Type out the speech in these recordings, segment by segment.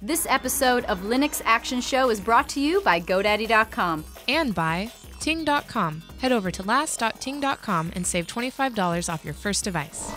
This episode of Linux Action Show is brought to you by GoDaddy.com. And by Ting.com. Head over to last.ting.com and save $25 off your first device.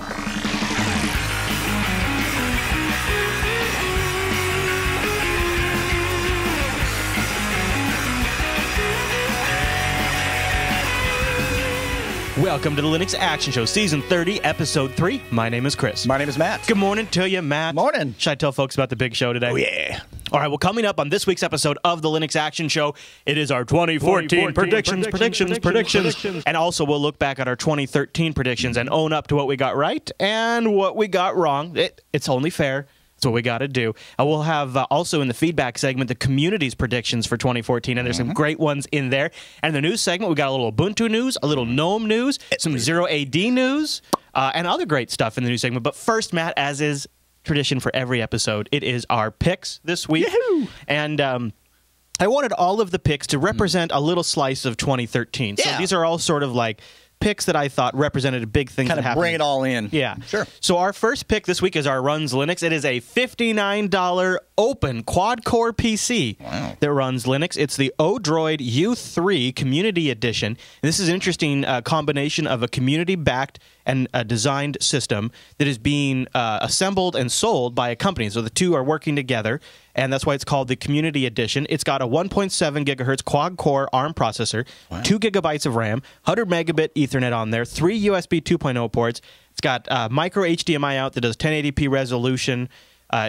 Welcome to the Linux Action Show, Season 30, Episode 3. My name is Chris. My name is Matt. Good morning to you, Matt. Morning. Should I tell folks about the big show today? Oh, yeah. All right, well, coming up on this week's episode of the Linux Action Show, it is our 2014 predictions. And also, we'll look back at our 2013 predictions and own up to what we got right and what we got wrong. It's only fair. That's what we got to do. We'll have also in the feedback segment the community's predictions for 2014, and there's some great ones in there. And the news segment, we got a little Ubuntu news, a little GNOME news, some Zero AD news, and other great stuff in the news segment. But first, Matt, as is tradition for every episode, it is our picks this week. Yahoo! And I wanted all of the picks to represent a little slice of 2013. So these are all sort of like picks that I thought represented a big thing that happened. Kind of bring it all in. Yeah. Sure. So our first pick this week is our Runs Linux. It is a $59 open quad-core PC that runs Linux. It's the Odroid U3 Community Edition. And this is an interesting combination of a community-backed and a designed system that is being assembled and sold by a company. So the two are working together, and that's why it's called the Community Edition. It's got a 1.7 gigahertz quad-core ARM processor, 2 gigabytes of RAM, 100 megabit Ethernet on there, 3 USB 2.0 ports. It's got micro HDMI out that does 1080p resolution.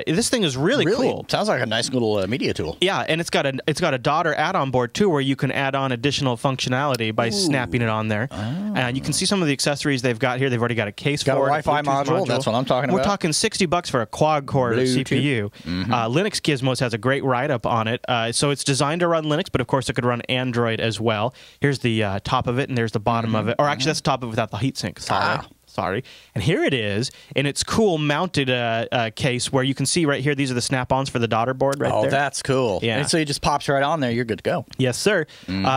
This thing is really cool. Sounds like a nice little media tool. Yeah, and it's got a daughter add-on board too, where you can add on additional functionality by snapping it on there. And you can see some of the accessories they've got here. They've already got a case for it. Got a Wi-Fi module. That's what I'm talking about. We're talking $60 for a quad-core CPU. Linux Gizmos has a great write-up on it. So it's designed to run Linux, but of course it could run Android as well. Here's the top of it, and there's the bottom of it. Or actually, that's the top of it without the heatsink. Sorry. And here it is in its cool mounted case where you can see right here, these are the snap-ons for the daughter board right there. Oh, that's cool. Yeah. And so it just pops right on there. You're good to go. Yes, sir.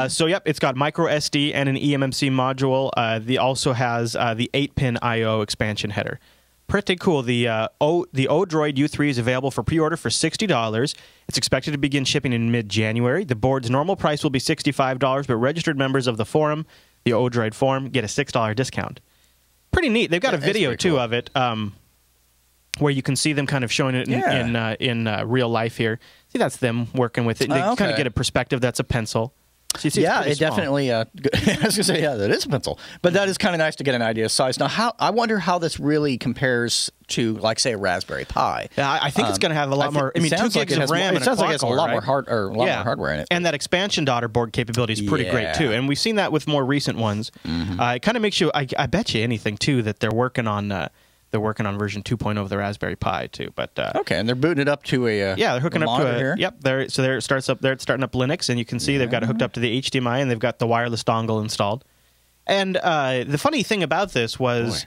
So, yep, it's got micro SD and an eMMC module. It also has the 8-pin I/O expansion header. Pretty cool. The Odroid U3 is available for pre-order for $60. It's expected to begin shipping in mid-January. The board's normal price will be $65, but registered members of the forum, the Odroid forum, get a $6 discount. Pretty neat. They've got a video too of it, where you can see them kind of showing it in real life here. See, that's them working with it. They kind of get a perspective. That's a pencil. So you see it definitely. I was going to say, that is a pencil, but that is kind of nice to get an idea of size. Now, I wonder how this really compares to, like, say, a Raspberry Pi. Yeah, I think it's going to have a lot more. I mean, 2 gigs of RAM. It sounds like it's a lot more more hardware in it. And that expansion daughter board capability is pretty great too. And we've seen that with more recent ones. It kind of makes you. I bet you anything too that they're working on. They're working on version 2.0 of the Raspberry Pi too, but okay, and they're booting it up to a they're hooking up to a here. Yep. They're starting up Linux, and you can see they've got it hooked up to the HDMI, and they've got the wireless dongle installed. And the funny thing about this was,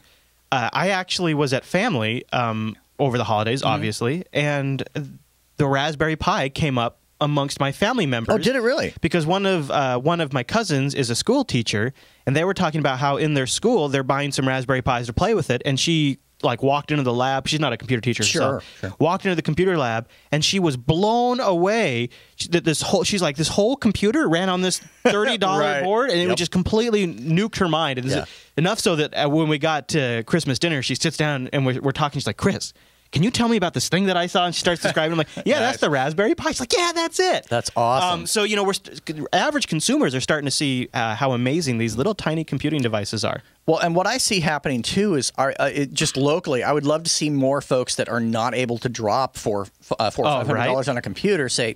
I actually was at family over the holidays, obviously, and the Raspberry Pi came up amongst my family members. Oh, did it really? Because one of my cousins is a school teacher, and they were talking about how in their school they're buying some Raspberry Pis to play with it, and she walked into the lab. She's not a computer teacher herself. Sure. Walked into the computer lab, and she was blown away. This whole computer ran on this $30 board, and it just completely nuked her mind. And enough so that when we got to Christmas dinner, she sits down and we're talking. She's like, "Chris, can you tell me about this thing that I saw?" And she starts describing. I'm like, "Yeah, that's the Raspberry Pi." She's like, "Yeah, that's it." That's awesome. So average consumers are starting to see how amazing these little tiny computing devices are. Well, and what I see happening too is, just locally, I would love to see more folks that are not able to drop $400 or $500 on a computer say,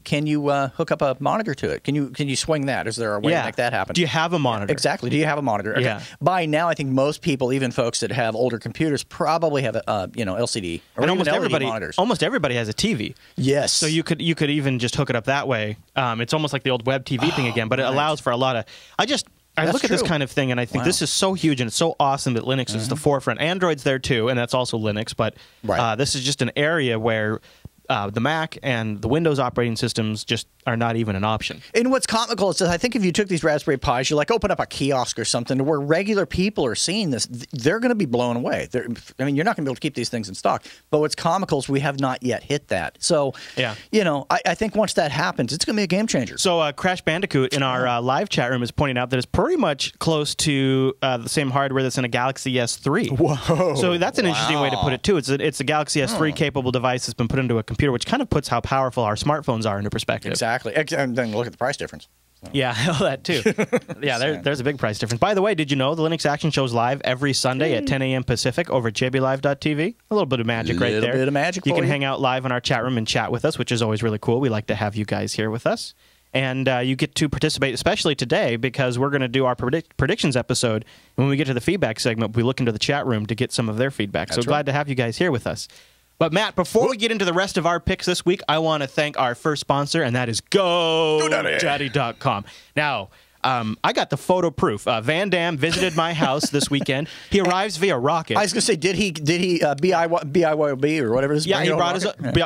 can you hook up a monitor to it? Can you swing that? Is there a way to make that happen? Do you have a monitor? Exactly. Do you have a monitor? Okay. Yeah. By now, I think most people, even folks that have older computers, probably have LCD or and almost everybody monitors. Almost everybody has a TV. Yes. So you could even just hook it up that way. It's almost like the old web TV thing again, but it allows for a lot of. I look at this kind of thing, and I think this is so huge, and it's so awesome that Linux is the forefront. Android's there, too, and that's also Linux, but this is just an area where the Mac and the Windows operating systems just are not even an option. And what's comical is that I think if you took these Raspberry Pis, you like open up a kiosk or something where regular people are seeing this, they're going to be blown away. I mean, you're not going to be able to keep these things in stock. But what's comical is we have not yet hit that. So, you know, I think once that happens, it's going to be a game changer. So Crash Bandicoot in our live chat room is pointing out that it's pretty much close to the same hardware that's in a Galaxy S3. Whoa! So that's an interesting way to put it too. It's a Galaxy S3 capable device that's been put into a computer, which kind of puts how powerful our smartphones are into perspective. Exactly. And then look at the price difference. So. Yeah, that too. Yeah, there's a big price difference. By the way, did you know the Linux Action Show is live every Sunday at 10 a.m. Pacific over at jblive.tv? A little bit of magic right there. A little bit of magic. You can hang out live in our chat room and chat with us, which is always really cool. We like to have you guys here with us. And you get to participate, especially today, because we're going to do our predictions episode. And when we get to the feedback segment, we look into the chat room to get some of their feedback. So glad to have you guys here with us. But, Matt, before we get into the rest of our picks this week, I want to thank our first sponsor, and that is GoDaddy.com. Now, I got the photo proof. Van Damme visited my house this weekend. He arrives via rocket. I was going to say, did he BYOB or whatever it is? Yeah, he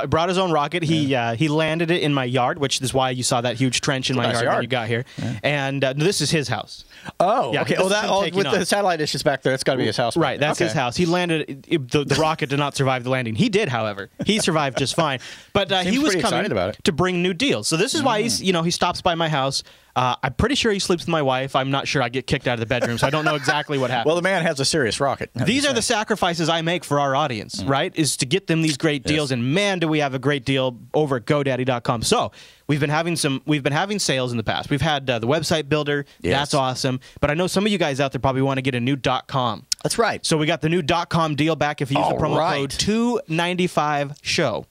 brought his own rocket. He landed it in my yard, which is why you saw that huge trench in my yard when you got here. Yeah. And this is his house. Oh, yeah, okay. With the satellite dishes back there, it's got to be his house. Right, that's his house. He landed. The rocket did not survive the landing. He did, however. He survived just fine. But he was coming to bring new deals. So this is why he stops by my house. I'm pretty sure he sleeps with my wife. I'm not sure I get kicked out of the bedroom, so I don't know exactly what happened. Well, the man has a serious rocket. These are the sacrifices I make for our audience, right? Is to get them these great deals, and man, do we have a great deal over at GoDaddy.com. So we've been having sales in the past. We've had the website builder. Yes. That's awesome. But I know some of you guys out there probably want to get a new .com. That's right. So we got the new .com deal back if you use the promo code 295SHOW.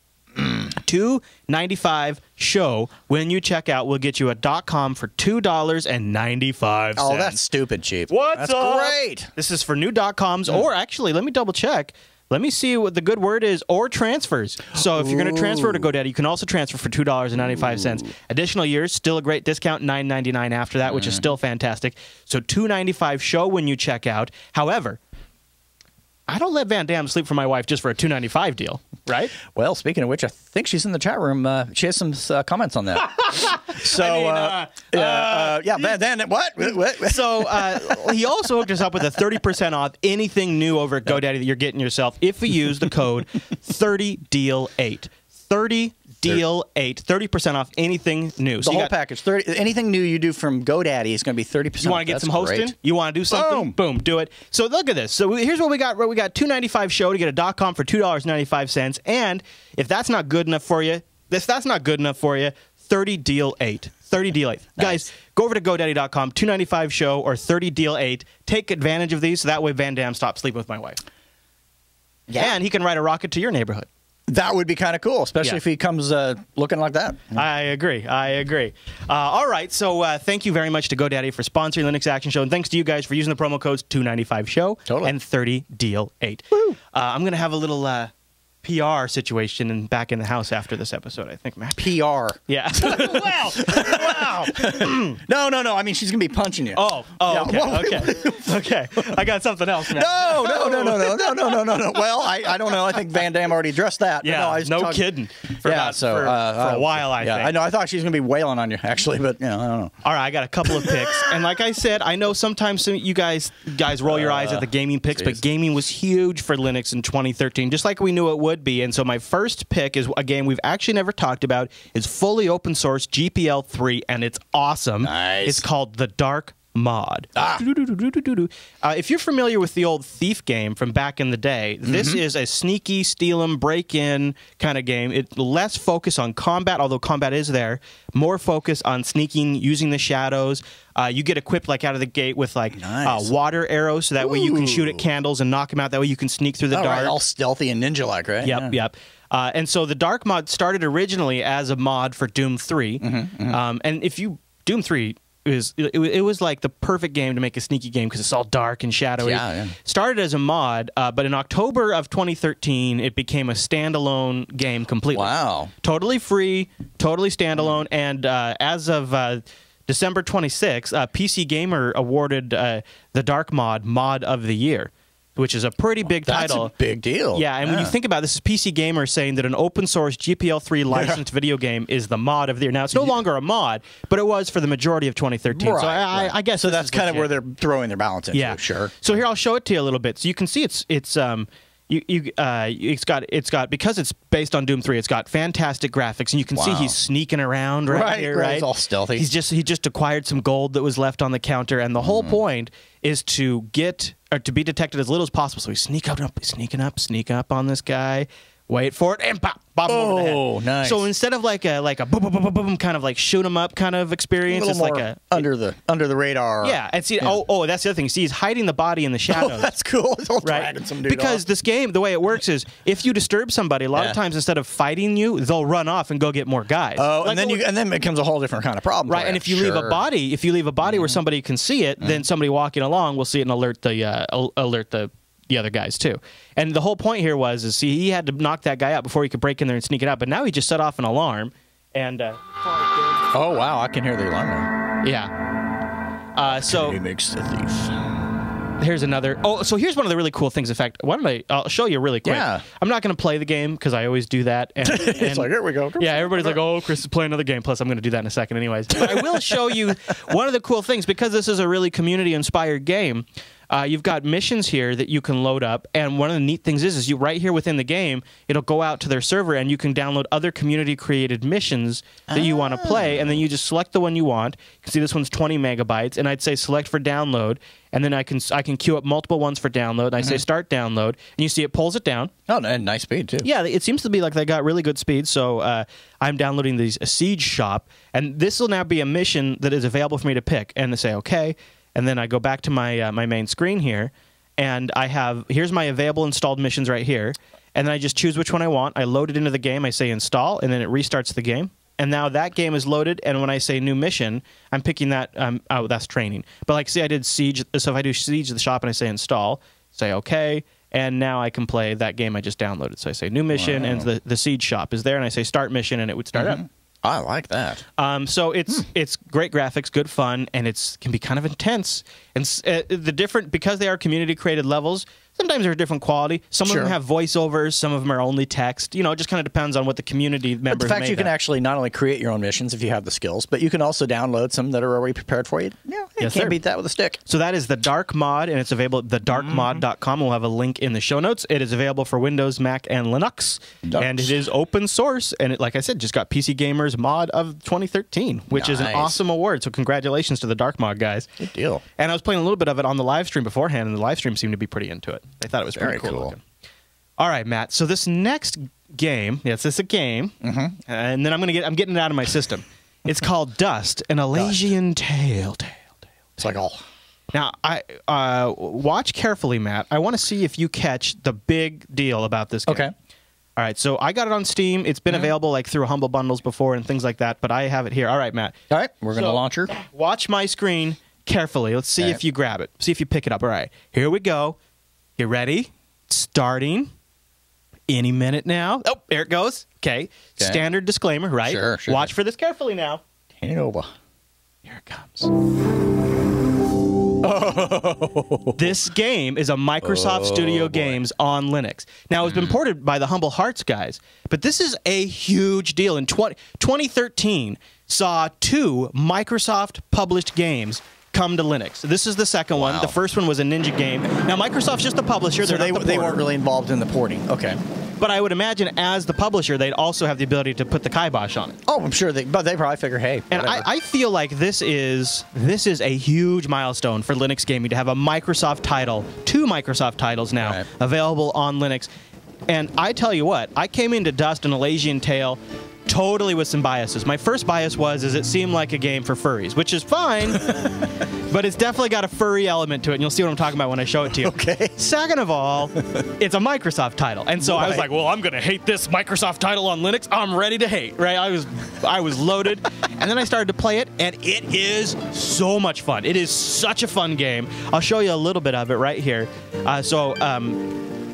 295 show when you check out. We'll get you a .com for $2.95. Oh, that's stupid cheap. That's up? Great. This is for new .coms, or actually, let me double check. Let me see what the good word is, or transfers. So if you're going to transfer to GoDaddy, you can also transfer for $2.95. Additional years, still a great discount, $9.99 after that, which is still fantastic. So $2.95 show when you check out. However, I don't let Van Damme sleep for my wife just for a $2.95 deal, right? Well, speaking of which, I think she's in the chat room. She has some comments on that. So, Van Damme, what? So he also hooked us up with a 30% off anything new over at GoDaddy that you're getting yourself if you use the code 30deal8. 30deal8, 30% off anything new. So the whole package, anything new you do from GoDaddy is going to be 30%. You want to get some hosting? Great. You want to do something? Boom, do it. So look at this. So here's what we got. We got $2.95 show to get a .com for $2.95. And if that's not good enough for you, 30deal8. 30deal8. Nice. Guys, go over to GoDaddy.com, $2.95 show or 30deal8. Take advantage of these so that way Van Damme stops sleeping with my wife. Yeah. And he can ride a rocket to your neighborhood. That would be kind of cool, especially if he comes looking like that. I agree. All right, so thank you very much to GoDaddy for sponsoring Linux Action Show, and thanks to you guys for using the promo codes 295show and 30deal8. I'm going to have a little PR situation back in the house after this episode, I think, Matt. PR. Yeah. Wow. No. I mean, she's going to be punching you. Oh, okay. I got something else, Matt. No. Well, I don't know. I think Van Damme already addressed that. Yeah, no kidding. For a while, I think. I know. I thought she was going to be wailing on you, actually, but, I don't know. All right, I got a couple of picks. And like I said, I know sometimes you guys roll your eyes at the gaming picks, but gaming was huge for Linux in 2013, just like we knew it would be. And so my first pick is a game we've actually never talked about. It's fully open source, GPL3, and it's awesome. Nice. It's called The Dark Mod. If you're familiar with the old Thief game from back in the day, this is a sneaky, steal 'em, break in kind of game. It less focus on combat, although combat is there. More focus on sneaking, using the shadows. You get equipped like out of the gate with like water arrows, so that way you can shoot at candles and knock them out. That way you can sneak through the dark. Right, all stealthy and ninja-like, right? Yep. And so the Dark Mod started originally as a mod for Doom 3. And if you Doom 3. It was like the perfect game to make a sneaky game because it's all dark and shadowy. Started as a mod, but in October of 2013, it became a standalone game completely. Wow. Totally free, totally standalone, and as of December 26, PC Gamer awarded the Dark Mod of the Year. which is a pretty big title. That's a big deal. Yeah, and when you think about it, this is PC Gamer saying that an open source GPL3 licensed video game is the mod of the year. Now, it's no longer a mod, but it was for the majority of 2013. Right, so I guess so that's kind of where they're throwing their balance into. Yeah, sure. So here I'll show it to you a little bit, so you can see it's got because it's based on Doom 3. It's got fantastic graphics, and you can see he's sneaking around right here. Right, he's all stealthy. He just acquired some gold that was left on the counter, and the whole point is to get or to be detected as little as possible. So he's sneak up on this guy. Wait for it and pop him over the head. Oh, nice. So instead of like a boom, boom, boom, boom, boom, kind of like shoot 'em up kind of experience, it's like a under the radar. Yeah, and see, that's the other thing. See, he's hiding the body in the shadows. Oh, that's cool. He's all right? dragging some dude because off. this game, the way it works is, if you disturb somebody, a lot of times instead of fighting you, they'll run off and go get more guys. Oh, like, and then it becomes a whole different kind of problem. Right, and if you leave a body, where somebody can see it, then somebody walking along will see it and alert the other guys too. And the whole point here was, he had to knock that guy out before he could break in there and sneak it out. But now he just set off an alarm, and oh wow, I can hear the alarm now. Yeah. So he makes the thief. Here's another. Oh, so here's one of the really cool things. In fact, I'll show you really quick. Yeah. I'm not going to play the game because I always do that. And, it's like, here we go. Yeah, everybody's like, oh, Chris is playing another game. Plus, I'm going to do that in a second anyways. But I will show you one of the cool things, because this is a really community-inspired game. You've got missions here that you can load up, and one of the neat things is you right here within the game, it'll go out to their server, and you can download other community-created missions that you want to play, and then you just select the one you want. You can see this one's 20 megabytes, and I'd say select for download, and then I can queue up multiple ones for download, and I say start download, and you see it pulls it down. Oh, and nice speed, too. Yeah, it seems to be like they got really good speed, so I'm downloading a Siege shop, and this will now be a mission that is available for me to pick, and to say, okay. And then I go back to my my main screen here, and here's my available installed missions right here. And then I just choose which one I want. I load it into the game. I say install, and then it restarts the game. And now that game is loaded, and when I say new mission, I'm picking that. Oh, that's training. But like, see, I did Siege. So if I do Siege the shop and I say install, say OK, and now I can play that game I just downloaded. So I say new mission, and the Siege shop is there, and I say start mission, and it would start up. I like that. So it's great graphics, good fun, and can be kind of intense. And because they are community created levels, sometimes they're different quality. Some of them have voiceovers, some of them are only text. You know, it just kind of depends on what the community members But the fact you can actually not only create your own missions if you have the skills, but you can also download some that are already prepared for you. Yeah, you can't beat that with a stick. So that is the Dark Mod, and it's available at thedarkmod.com. We'll have a link in the show notes. It is available for Windows, Mac, and Linux, and it is open source. And like I said, just got PC Gamer's Mod of 2013, which is an awesome award. So congratulations to the Dark Mod guys. Good deal. And I was playing a little bit of it on the live stream beforehand, and the live stream seemed to be pretty into it. They thought it was pretty cool looking. All right, Matt. So this next game, yes, it's a game, and then I'm getting it out of my system. It's called Dust: An Elysian Tale. It's like all. Now, watch carefully, Matt. I want to see if you catch the big deal about this game. Okay. All right, so I got it on Steam. It's been available like through Humble Bundles before and things like that, but I have it here. All right, Matt. All right, we're going to launch her. Watch my screen carefully. Let's see if you grab it. See if you pick it up. All right, here we go. You ready? Starting any minute now. Oh, there it goes. Okay. Standard disclaimer, right? Sure. Watch for this carefully now. Turn it over. Here it comes. Oh. This game is a Microsoft Studio Games on Linux. Now, it's been ported by the Humble Hearts guys, but this is a huge deal. In 2013, saw 2 Microsoft-published games come to Linux. This is the second one. The first one was a Ninja game. Now, Microsoft's just the publisher. So they weren't really involved in the porting. Okay. But I would imagine as the publisher, they'd also have the ability to put the kibosh on it. Oh, I'm sure but they probably figure, hey, and I feel like this is a huge milestone for Linux gaming to have a Microsoft title, 2 Microsoft titles now available on Linux. And I tell you what, I came into Dust: An Elysian Tale totally with some biases. My first bias was it seemed like a game for furries, which is fine, but it's definitely got a furry element to it, and you'll see what I'm talking about when I show it to you. Okay. Second of all, it's a Microsoft title, and so I was like, well, I'm going to hate this Microsoft title on Linux. I'm ready to hate, right? I was loaded, and then I started to play it, and it is so much fun. It is such a fun game. I'll show you a little bit of it right here.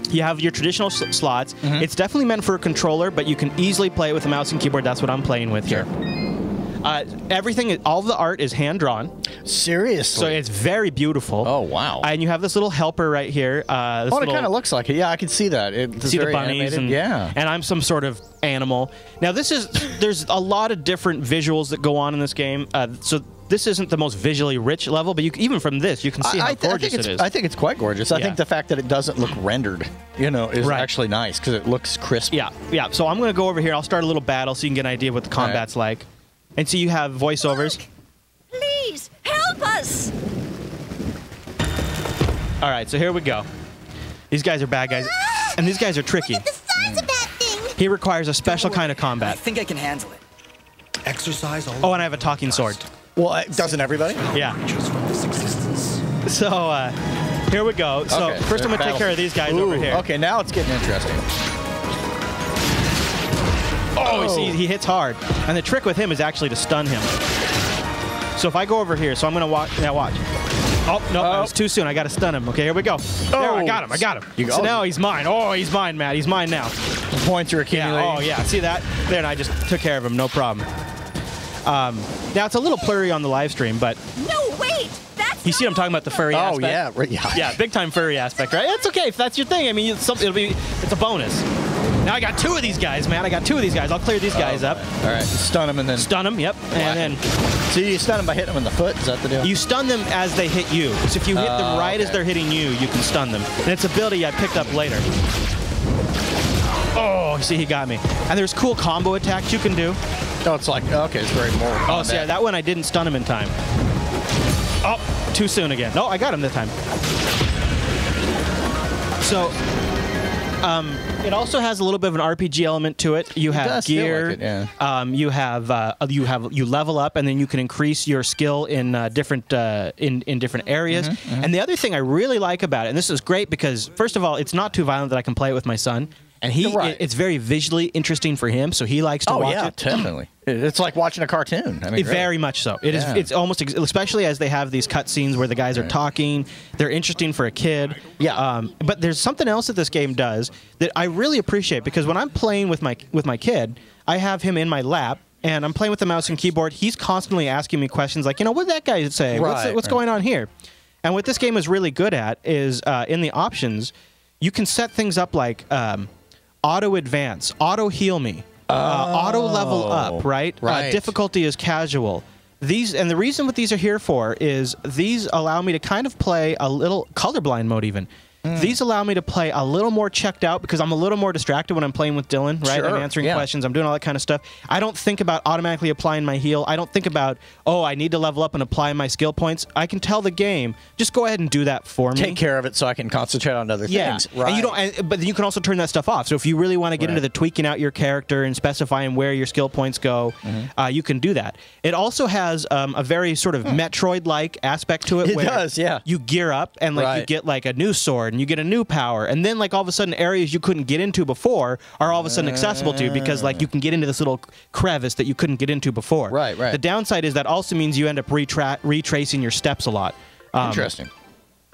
You have your traditional slots. It's definitely meant for a controller, but you can easily play it with a mouse and keyboard. That's what I'm playing with here. Everything, all of the art is hand drawn. Seriously? So it's very beautiful. Oh, wow. And you have this little helper right here. It kind of looks like it. Yeah, I can see that. It's see the very bunnies animated. and I'm some sort of animal. Now there's a lot of different visuals that go on in this game. So this isn't the most visually rich level, but even from this, you can see how gorgeous it is. I think it's quite gorgeous. I think the fact that it doesn't look rendered, is actually nice because it looks crisp. Yeah. So I'm going to go over here. I'll start a little battle so you can get an idea of what the combat's like. And so you have voiceovers. Look, please, help us! All right, so here we go. These guys are bad guys, and these guys are tricky. Look at the size of that thing! He requires a special kind of I combat. think I can handle it. Exercise all. Oh, and I have a talking sword. Well, doesn't everybody? Yeah. Just from this existence. So here we go. So first I'm going to take care of these guys over here. Okay, now it's getting interesting. Oh, see, he hits hard. And the trick with him is actually to stun him. So if I go over here, so I'm going to watch. Now watch. Oh, no, that was too soon. I got to stun him. Okay, here we go. There, I got him. So now he's mine. Oh, he's mine, Matt. He's mine now. The points are accumulating. Yeah, oh, yeah. See that? There, and I just took care of him. No problem. Now, it's a little blurry on the live stream, but... No, wait! That's you see what I'm talking about, the furry aspect? Yeah. Yeah, big-time furry aspect, right? It's okay if that's your thing. I mean, it's a bonus. Now I got two of these guys, man. I'll clear these guys up. All right, stun them and then... Stun them, yep. And then... So you stun them by hitting them in the foot? Is that the deal? You stun them as they hit you. So if you hit them right as they're hitting you, you can stun them. And it's an ability I picked up later. Oh, see, he got me. And there's cool combo attacks you can do. Oh, it's like, okay, it's very more. Oh, so yeah, that one I didn't stun him in time. Oh, too soon again. No, I got him this time. So, it also has a little bit of an RPG element to it. You have gear. Like it, yeah. You level up, and then you can increase your skill in different different areas. And the other thing I really like about it, and this is great because first of all, it's not too violent that I can play it with my son. And it's very visually interesting for him, so he likes to watch it. Definitely. It's like watching a cartoon. I mean, very much so. It is. It's almost, especially as they have these cutscenes where the guys are talking. They're interesting for a kid. Yeah. But there's something else that this game does that I really appreciate because when I'm playing with my kid, I have him in my lap. And I'm playing with the mouse and keyboard. He's constantly asking me questions like, what did that guy say? What's going on here? And what this game is really good at is in the options, you can set things up like auto advance, auto heal me, auto level up, right? Difficulty is casual. And the reason what these are here for is these allow me to kind of play a little colorblind mode even. These allow me to play a little more checked out because I'm a little more distracted when I'm playing with Dylan, right? Sure, I'm answering questions. I'm doing all that kind of stuff. I don't think about automatically applying my heal. I don't think about, I need to level up and apply my skill points. I can tell the game, just go ahead and do that for me. Take care of it so I can concentrate on other things. Right. And you don't, but you can also turn that stuff off. So if you really want to get into the tweaking out your character and specifying where your skill points go, you can do that. It also has a very sort of Metroid-like aspect to it. It does, yeah. You gear up and you get like a new sword and you get a new power, and then like all of a sudden areas you couldn't get into before are all of a sudden accessible to you because like you can get into this little crevice that you couldn't get into before. Right. The downside is that also means you end up retracing your steps a lot. Interesting.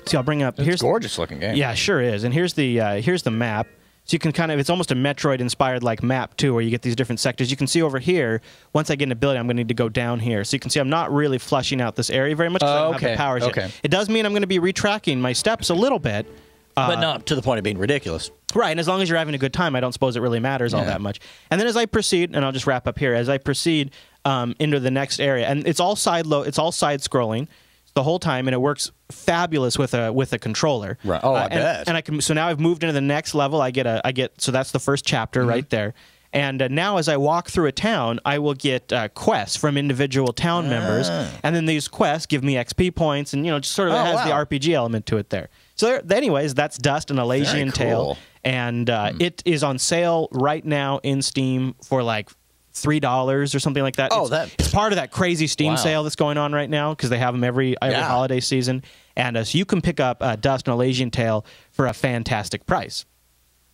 See, I'll bring up. Here's a gorgeous looking game. Yeah, sure is. And here's the map. So you can kind of, it's almost a Metroid-inspired like map too, where you get these different sectors. You can see over here, once I get an ability, I'm going to need to go down here. So you can see I'm not really fleshing out this area very much because I don't have the powers yet. It does mean I'm going to be retracking my steps a little bit. But not to the point of being ridiculous. Right, and as long as you're having a good time, I don't suppose it really matters all that much. And then as I proceed, and I'll just wrap up here, as I proceed into the next area, and it's all side-scrolling the whole time, and it works fabulous with a controller. Right. Oh, I bet. And I can. So now I've moved into the next level. I get. So that's the first chapter right there. And now as I walk through a town, I will get quests from individual town members, and then these quests give me XP points, and just sort of has the RPG element to it there. So anyways, that's Dust, an Elysian Tale, and it is on sale right now in Steam for like $3 or something like that. It's part of that crazy Steam sale that's going on right now because they have them every holiday season, and so you can pick up Dust, an Elysian Tale for a fantastic price.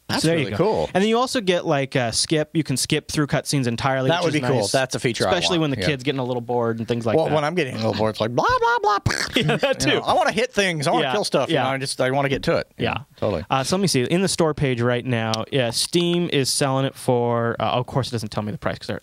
That's so there really you go. cool. And then you also get like skip. You can skip through cutscenes entirely. That would be cool. That's a feature especially I want. when the kid's getting a little bored and things like that. Well, when I'm getting a little bored, it's like blah blah blah. Yeah, that too. I want to hit things. I want to kill stuff. Yeah. I want to get to it. Yeah, totally. So let me see. In the store page right now, Steam is selling it for. Of course, it doesn't tell me the price. It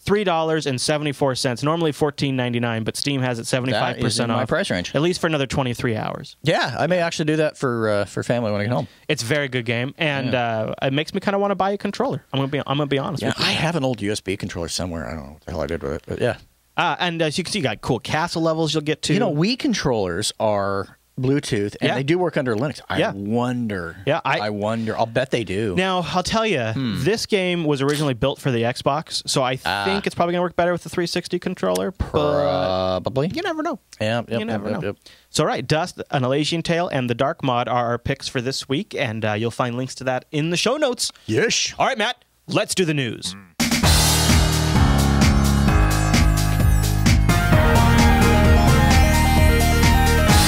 $3.74. Normally $14.99, but Steam has it 75% That is in off. my price range. At least for another 23 hours. Yeah, I may actually do that for family when I get home. It's a very good game, and it makes me kind of want to buy a controller. I'm gonna be honest with you. I have an old USB controller somewhere. I don't know what the hell I did with it, but yeah. And as you can see, you got cool castle levels you'll get to. You know, Wii controllers are Bluetooth, and Yeah. they do work under Linux. Yeah. I wonder. Yeah, I wonder. I'll bet they do. Now, I'll tell you, this game was originally built for the Xbox, so I think it's probably going to work better with the 360 controller. Probably. You never know. Yep, You never know. So, all right, Dust, An Elysian Tale, and The Dark Mod are our picks for this week, and you'll find links to that in the show notes. Yes. All right, Matt, let's do the news.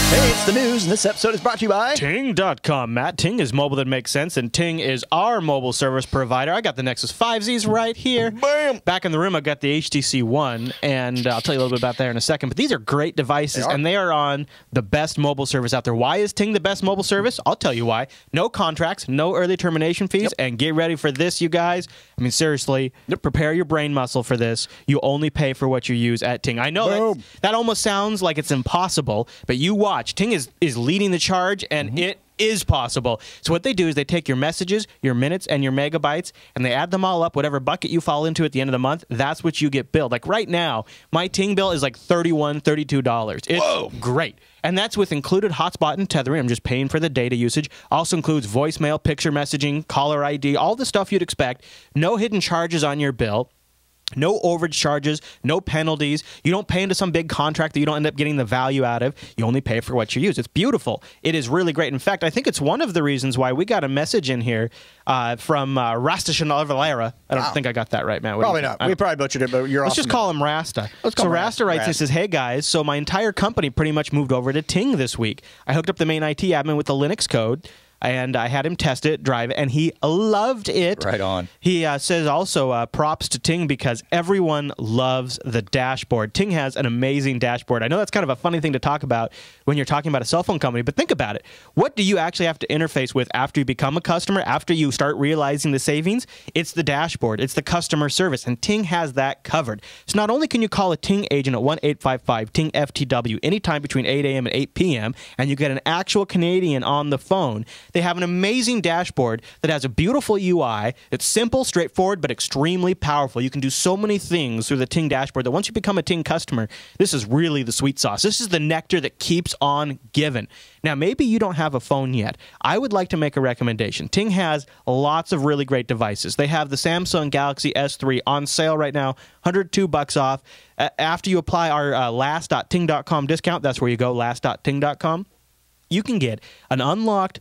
Hey, it's the news, and this episode is brought to you by Ting.com, Matt. Ting is mobile that makes sense, and Ting is our mobile service provider. I got the Nexus 5Zs right here. Bam! Back in the room, I got the HTC One, and I'll tell you a little bit about that in a second. But these are great devices, and they are on the best mobile service out there. Why is Ting the best mobile service? I'll tell you why. No contracts, no early termination fees, and get ready for this, you guys. I mean, seriously, prepare your brain muscle for this. You only pay for what you use at Ting. I know that almost sounds like it's impossible, but you watch. Ting is leading the charge, and it is possible. So what they do is they take your messages, your minutes, and your megabytes, and they add them all up. Whatever bucket you fall into at the end of the month, that's what you get billed. Like right now, my Ting bill is like $31, $32. It's great. And that's with included hotspot and tethering. I'm just paying for the data usage. Also includes voicemail, picture messaging, caller ID, all the stuff you'd expect. No hidden charges on your bill. No overage charges, no penalties. You don't pay into some big contract that you don't end up getting the value out of. You only pay for what you use. It's beautiful. It is really great. In fact, I think it's one of the reasons why we got a message in here from Rasta Valera. I don't think I got that right, Matt. Probably not. We probably butchered it, but you're Let's awesome. just call him Rasta. Let's call so him Rasta writes and says, hey guys, so my entire company pretty much moved over to Ting this week. I hooked up the main IT admin with the Linux code, and I had him test it, drive it, and he loved it. Right on. He says also props to Ting because everyone loves the dashboard. Ting has an amazing dashboard. I know that's kind of a funny thing to talk about when you're talking about a cell phone company, but think about it. What do you actually have to interface with after you become a customer, after you start realizing the savings? It's the dashboard. It's the customer service, and Ting has that covered. So not only can you call a Ting agent at 1-855-TING-FTW anytime between 8 a.m. and 8 p.m., and you get an actual Canadian on the phone, they have an amazing dashboard that has a beautiful UI. It's simple, straightforward, but extremely powerful. You can do so many things through the Ting dashboard that once you become a Ting customer, this is really the sweet sauce. This is the nectar that keeps on giving. Now, maybe you don't have a phone yet. I would like to make a recommendation. Ting has lots of really great devices. They have the Samsung Galaxy S3 on sale right now, $102 off. After you apply our last.ting.com discount, that's where you go, last.ting.com, you can get an unlocked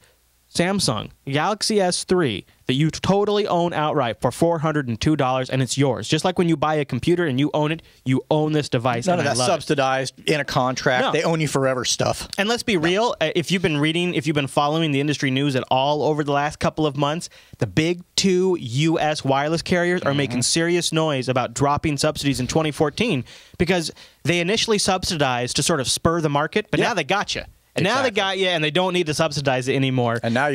Samsung Galaxy S3 that you totally own outright for $402, and it's yours. Just like when you buy a computer and you own this device. None of that subsidized in a contract. No. They own you forever stuff. And let's be real, if you've been following the industry news at all over the last couple of months, the big two U.S. wireless carriers are making serious noise about dropping subsidies in 2014 because they initially subsidized to sort of spur the market, but now they got you. And now they got you, and they don't need to subsidize it anymore. And now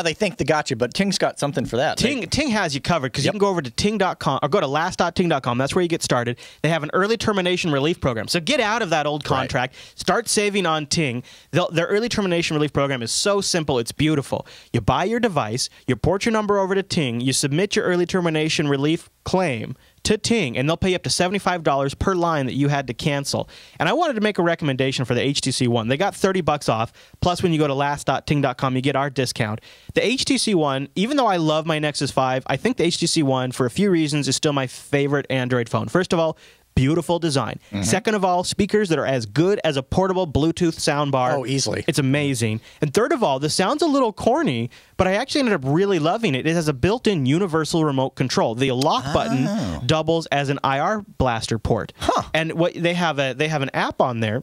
they think they got you, but Ting's got something for that. Ting has you covered because you can go over to ting.com or go to last.ting.com. That's where you get started. They have an early termination relief program. So get out of that old contract. Right. Start saving on Ting. Their early termination relief program is so simple. It's beautiful. You buy your device, you port your number over to Ting, you submit your early termination relief claim to Ting, and they'll pay you up to $75 per line that you had to cancel. And I wanted to make a recommendation for the HTC One. They got $30 off, plus when you go to last.ting.com, you get our discount. The HTC One, even though I love my Nexus 5, I think the HTC One, for a few reasons, is still my favorite Android phone. First of all, beautiful design. Second of all, speakers that are as good as a portable Bluetooth soundbar. Oh, easily. It's amazing. And third of all, this sounds a little corny, but I actually ended up really loving it. It has a built-in universal remote control. The lock button doubles as an IR blaster port. And what they have an app on there.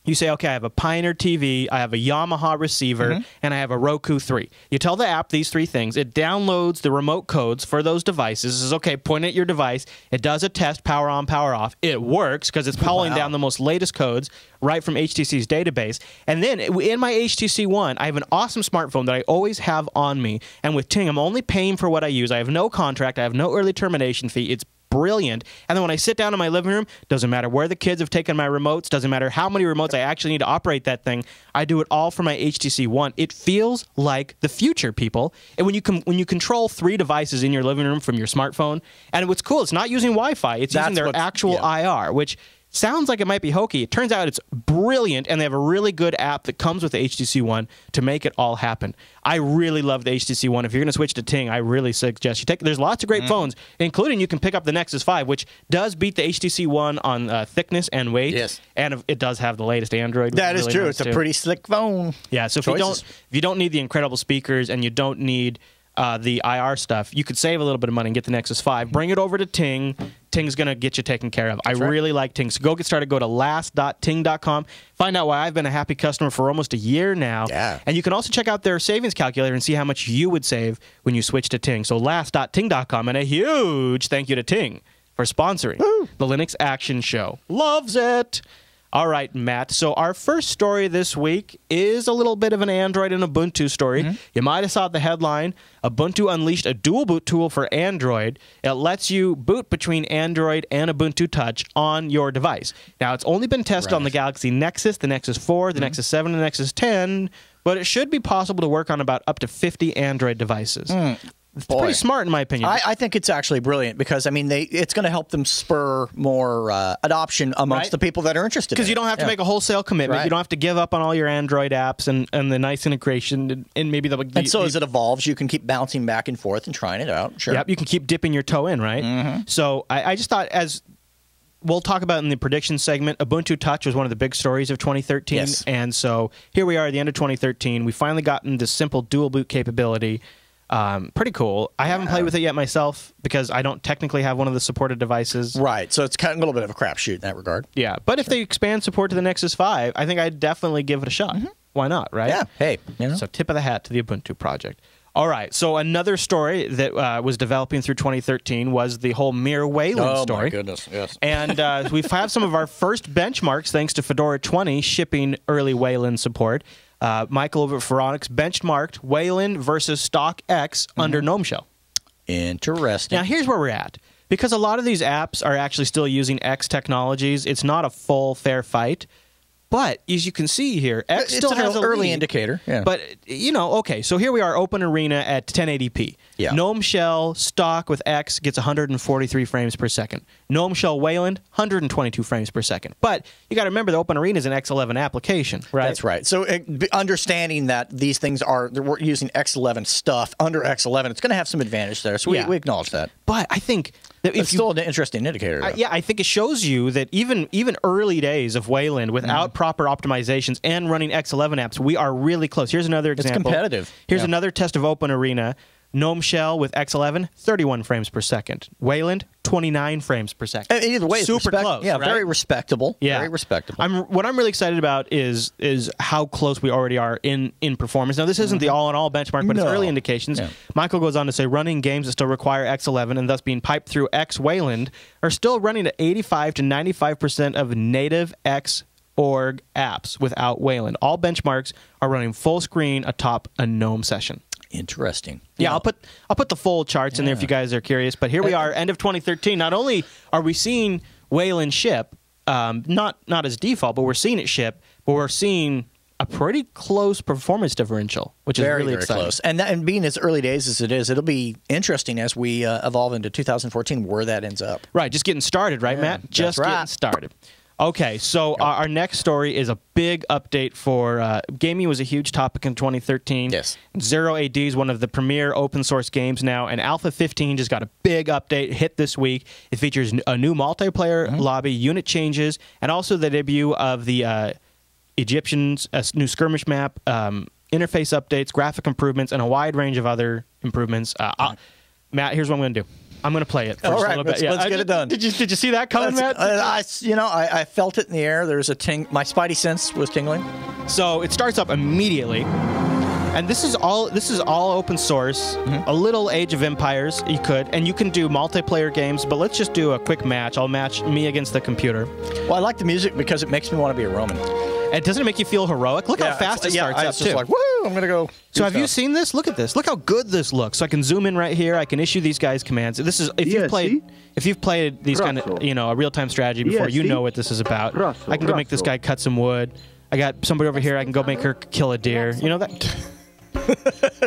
You say, okay, I have a Pioneer TV, I have a Yamaha receiver, and I have a Roku 3. You tell the app these three things. It downloads the remote codes for those devices. It says, okay, point at your device. It does a test, power on, power off. It works because it's pulling down the most latest codes right from HTC's database. And then in my HTC One, I have an awesome smartphone that I always have on me. And with Ting, I'm only paying for what I use. I have no contract. I have no early termination fee. It's brilliant. And then when I sit down in my living room, doesn't matter where the kids have taken my remotes, doesn't matter how many remotes I actually need to operate that thing, I do it all from my HTC One. It feels like the future, people. And when you control 3 devices in your living room from your smartphone, and what's cool, it's not using Wi-Fi, it's using their actual IR, which sounds like it might be hokey. It turns out it's brilliant, and they have a really good app that comes with the HTC One to make it all happen. I really love the HTC One. If you're going to switch to Ting, I really suggest you take. There's lots of great phones, including you can pick up the Nexus 5, which does beat the HTC One on thickness and weight. Yes, and it does have the latest Android. That is true. It's a pretty slick phone. Yeah. So if you don't need the incredible speakers and you don't need the IR stuff, you could save a little bit of money and get the Nexus 5. Bring it over to Ting. Ting's going to get you taken care of. I really like Ting. So go get started. Go to last.ting.com. Find out why I've been a happy customer for almost a year now. Yeah. And you can also check out their savings calculator and see how much you would save when you switch to Ting. So last.ting.com. And a huge thank you to Ting for sponsoring the Linux Action Show. Loves it. All right, Matt. So our first story this week is a little bit of an Android and Ubuntu story. You might have saw the headline. Ubuntu unleashed a dual boot tool for Android. It lets you boot between Android and Ubuntu Touch on your device. Now, it's only been tested on the Galaxy Nexus, the Nexus 4, the Nexus 7, and the Nexus 10, but it should be possible to work on about up to 50 Android devices. It's pretty smart, in my opinion. I think it's actually brilliant because, I mean, it's going to help them spur more adoption amongst the people that are interested in it. Because you don't have to make a wholesale commitment. You don't have to give up on all your Android apps and the nice integration and maybe the... And so as it evolves, you can keep bouncing back and forth and trying it out. Sure. Yep, you can keep dipping your toe in, right? So I just thought, as we'll talk about in the prediction segment, Ubuntu Touch was one of the big stories of 2013. Yes. And so here we are at the end of 2013. We finally gotten this simple dual boot capability. Pretty cool. I haven't played with it yet myself because I don't technically have one of the supported devices. Right, so it's kind of a little bit of a crapshoot in that regard. Yeah, but if they expand support to the Nexus 5, I think I'd definitely give it a shot. Why not, right? Yeah, hey. You know. So tip of the hat to the Ubuntu project. All right, so another story that was developing through 2013 was the whole Mir Wayland story. Oh, my goodness, yes. And we've had some of our first benchmarks thanks to Fedora 20 shipping early Wayland support. Michael over at Phoronix benchmarked Wayland versus Stock X under GNOME Shell. Interesting. Now, here's where we're at. Because a lot of these apps are actually still using X technologies, it's not a full, fair fight. But as you can see here, X still has an early lead. Indicator. Yeah. But, you know, okay, so here we are, Open Arena at 1080p. Yeah. GNOME Shell stock with X gets 143 frames per second. GNOME Shell Wayland, 122 frames per second. But you got to remember the Open Arena is an X11 application, right? That's right. So understanding that these things we're using X11 stuff under X11, it's going to have some advantage there. So we acknowledge that. But I think that it's still an interesting indicator. Yeah, I think it shows you that even early days of Wayland without proper optimizations and running X11 apps, we are really close. Here's another example. It's competitive. Here's another test of Open Arena. GNOME Shell with X11, 31 frames per second. Wayland, 29 frames per second. Either way, super close. Yeah, right? very respectable. Yeah. Very respectable. What I'm really excited about is how close we already are in performance. Now, this isn't the all-in-all benchmark, but it's early indications. Yeah. Michael goes on to say running games that still require X11 and thus being piped through X Wayland are still running at 85 to 95% of native X org apps without Wayland. All benchmarks are running full screen atop a GNOME session. Interesting. Yeah, I'll put the full charts in there if you guys are curious. But here we are, end of 2013. Not only are we seeing Wayland ship, not as default, but we're seeing it ship, but we're seeing a pretty close performance differential, which is really exciting. Very close. And being as early days as it is, it'll be interesting as we evolve into 2014 where that ends up. Right, just getting started, right, Matt? Just getting started. Okay, so our next story is a big update for gaming. Was a huge topic in 2013. Yes. Zero AD is one of the premier open source games now, and Alpha 15 just got a big update hit this week. It features a new multiplayer lobby, unit changes, and also the debut of the Egyptians, a new skirmish map, interface updates, graphic improvements, and a wide range of other improvements. Matt, here's what I'm going to do. I'm going to play it for just a little bit. Let's get it done. Did you see that coming, Matt? I felt it in the air. There's a ting. My spidey sense was tingling. So it starts up immediately. And this is all open source. A little Age of Empires you could, and you can do multiplayer games. But let's just do a quick match. I'll match me against the computer. Well, I like the music because it makes me want to be a Roman. And doesn't it make you feel heroic? Look how fast it starts up it's too. just like, woo! I'm gonna go. So have you seen this? Look at this. Look how good this looks. So I can zoom in right here. I can issue these guys commands. This is if you've played these kind of a real-time strategy before, you know what this is about. I can go make this guy cut some wood. I got somebody over here. I can go make her kill a deer. You know that.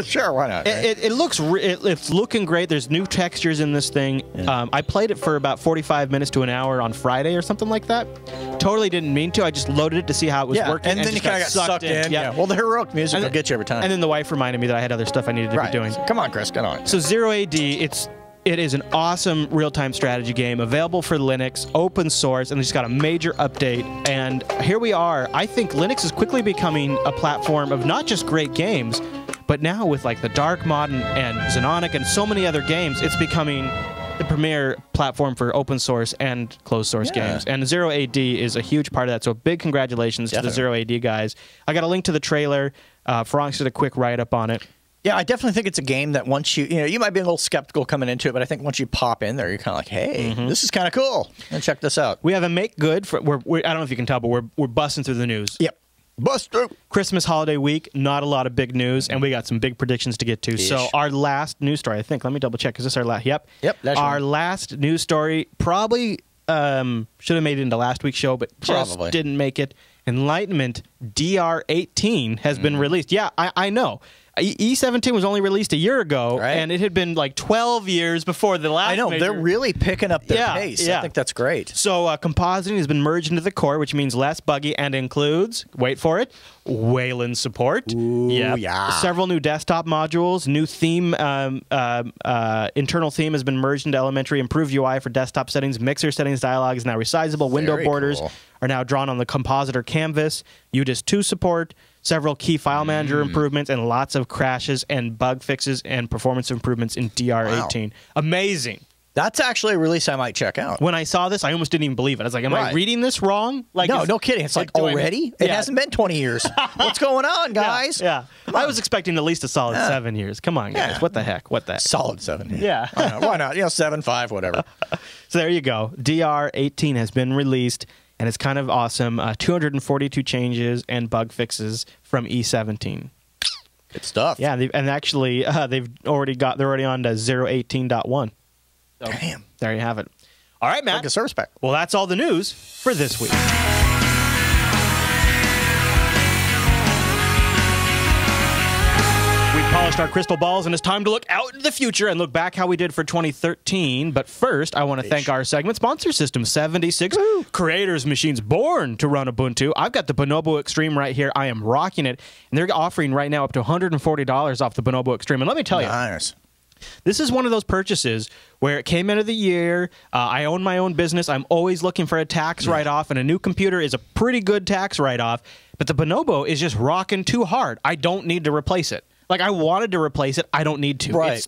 Sure, why not? Right? It's looking great. There's new textures in this thing. Yeah. I played it for about 45 minutes to an hour on Friday or something like that. Totally didn't mean to. I just loaded it to see how it was working. And then you kind of got sucked in. Yeah. Well, the heroic music will get you every time. And then the wife reminded me that I had other stuff I needed to be doing. Come on, Chris, get on it. So 0AD, it is an awesome real-time strategy game, available for Linux, open source, and it's got a major update. And here we are. I think Linux is quickly becoming a platform of not just great games, but now with like the Dark Mod and Xenonic and so many other games, it's becoming the premier platform for open source and closed source games. And 0AD is a huge part of that. So big congratulations to the 0AD guys. I got a link to the trailer. Frank did a quick write-up on it. Yeah, I definitely think it's a game that once you might be a little skeptical coming into it, but I think once you pop in there, you're kind of like, hey, this is kind of cool. And check this out. We have a make good for. I don't know if you can tell, but we're busting through the news. Yep. Bust through. Christmas holiday week, not a lot of big news, and we got some big predictions to get to. So our last news story, I think. Let me double check. Is this our last? Yep. That's our last news story probably should have made it into last week's show, but just didn't make it. Enlightenment DR18 has been released. Yeah, I know. E17 was only released a year ago, and it had been like 12 years before the last. I know, they're really picking up their pace. I think that's great. So compositing has been merged into the core, which means less buggy and includes, wait for it, Wayland support. Several new desktop modules, new theme, internal theme has been merged into Elementary, improved UI for desktop settings, mixer settings dialog is now resizable, window borders are now drawn on the compositor canvas, UDIS 2 support, several key file manager improvements, and lots of crashes and bug fixes and performance improvements in DR18. Wow. Amazing. That's actually a release I might check out. When I saw this, I almost didn't even believe it. I was like, am I reading this wrong? Like, no kidding. It's like already? It hasn't been 20 years. What's going on, guys? Yeah. I was expecting at least a solid 7 years. Come on, guys. What the heck? What the heck? Solid 7. Yeah. Why not? 7, 5, whatever. So there you go. DR18 has been released. And it's kind of awesome. 242 changes and bug fixes from E17. Good stuff. Yeah, they're already on to 018.1. So, damn. There you have it. All right, Matt. Like a service pack. Well, that's all the news for this week. Polished our crystal balls, and it's time to look out into the future and look back how we did for 2013. But first, I want to thank our segment sponsor, System76, creators machines born to run Ubuntu. I've got the Bonobo Extreme right here. I am rocking it, and they're offering right now up to $140 off the Bonobo Extreme. And let me tell you, this is one of those purchases where it came into the year. I own my own business. I'm always looking for a tax write-off, and a new computer is a pretty good tax write-off. But the Bonobo is just rocking too hard. I don't need to replace it. Like, I wanted to replace it. I don't need to. Right.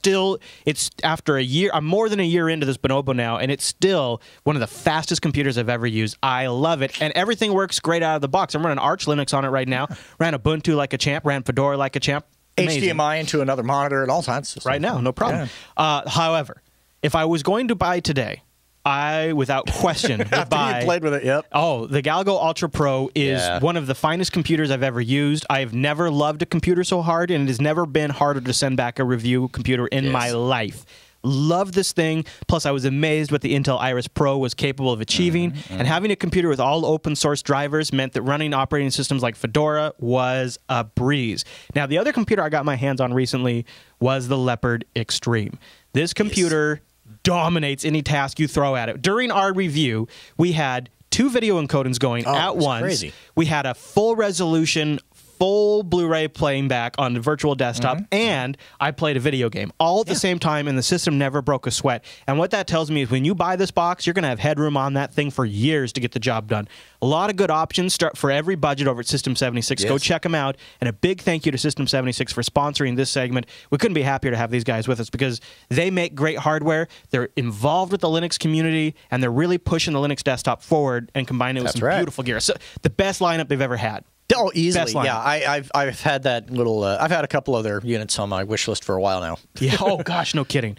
It's after a year. I'm more than a year into this Bonobo now, and it's still one of the fastest computers I've ever used. I love it, and everything works great out of the box. I'm running Arch Linux on it right now. Ran Ubuntu like a champ. Ran Fedora like a champ. Amazing. HDMI into another monitor at all times. Right now, no problem. Yeah. However, if I was going to buy today, I, without question, would buy. You played with it, yep. Oh, the Galgo Ultra Pro is one of the finest computers I've ever used. I've never loved a computer so hard, and it has never been harder to send back a review computer in my life. Love this thing. Plus, I was amazed what the Intel Iris Pro was capable of achieving. And having a computer with all open source drivers meant that running operating systems like Fedora was a breeze. Now, the other computer I got my hands on recently was the Leopard Extreme. This computer dominates any task you throw at it. During our review, we had 2 video encodings going at once. Crazy. We had a full resolution, full Blu-ray playing back on the virtual desktop, and I played a video game all at the same time, and the system never broke a sweat. And what that tells me is when you buy this box, you're going to have headroom on that thing for years to get the job done. A lot of good options for every budget over at System76. Go check them out. And a big thank you to System76 for sponsoring this segment. We couldn't be happier to have these guys with us because they make great hardware. They're involved with the Linux community, and they're really pushing the Linux desktop forward and combining it with some beautiful gear. So the best lineup they've ever had. Oh, easily. Best line. Yeah, I've had that little. I've had a couple other units on my wish list for a while now. Yeah. Oh gosh, no kidding.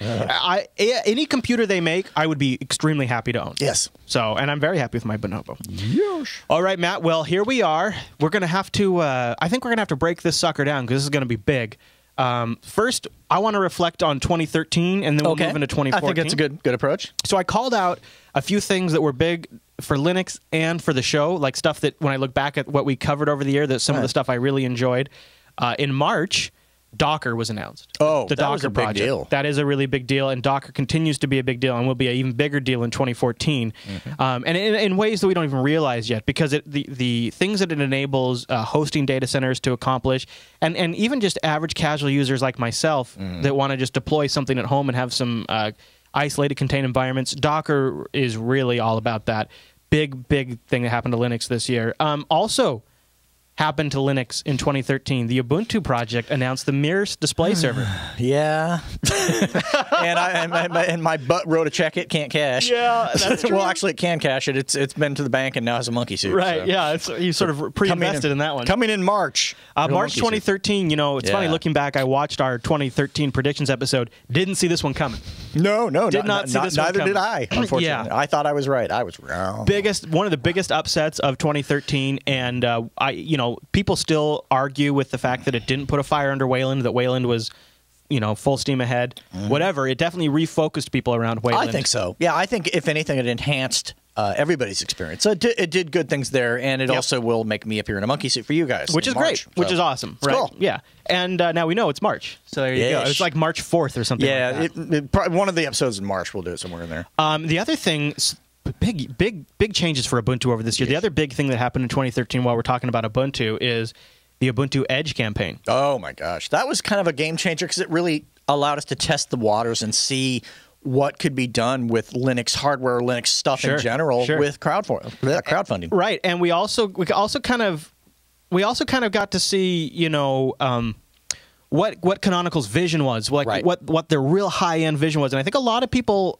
Any computer they make, I would be extremely happy to own. Yes. So, and I'm very happy with my Bonobo. Yes. All right, Matt. Well, here we are. We're gonna have to. I think we're gonna have to break this sucker down because this is gonna be big. First, I want to reflect on 2013, and then we'll move into 2014. I think that's a good approach. So I called out a few things that were big for Linux and for the show, like stuff that when I look back at what we covered over the year, that some of the stuff I really enjoyed. In March, Docker was announced. Oh, the that Docker was a big project. deal. That is a really big deal, and Docker continues to be a big deal and will be an even bigger deal in 2014. And in ways that we don't even realize yet, because the things that it enables hosting data centers to accomplish, and even just average casual users like myself that want to just deploy something at home and have some isolated contained environments, Docker is really all about that. Big thing that happened to Linux this year. Also happened to Linux in 2013. The Ubuntu project announced the Mirror display server. Yeah. and my butt wrote a check it can't cache. Yeah, that's true. Well, actually, it can cache it. It's been to the bank and now has a monkey suit. Right, so. yeah. You sort of pre-invested in that one. Coming in March. March 2013, it's funny, Yeah. looking back, I watched our 2013 predictions episode, didn't see this one coming. No, Did not see this one neither coming. did I, unfortunately. Yeah. I thought I was right. I was wrong. One of the biggest upsets of 2013, and people still argue with the fact that it didn't put a fire under Wayland, that Wayland was, full steam ahead. Whatever, it definitely refocused people around Wayland. I think so. Yeah, I think if anything, it enhanced everybody's experience. So it did good things there, and it also will make me appear in a monkey suit for you guys, which is March. great, which is awesome. Right? Cool. Yeah, and now we know it's March, so there you go. It's like March 4th or something. Yeah, like that. Probably one of the episodes in March. We'll do it somewhere in there. The other thing. Big changes for Ubuntu over this year. The other big thing that happened in 2013 while we're talking about Ubuntu is the Ubuntu Edge campaign. Oh my gosh, that was kind of a game changer because it really allowed us to test the waters and what could be done with Linux hardware, Linux stuff in general with crowdfunding. Right, and we also kind of got to see what Canonical's vision was, like what their real high end vision was, and I think a lot of people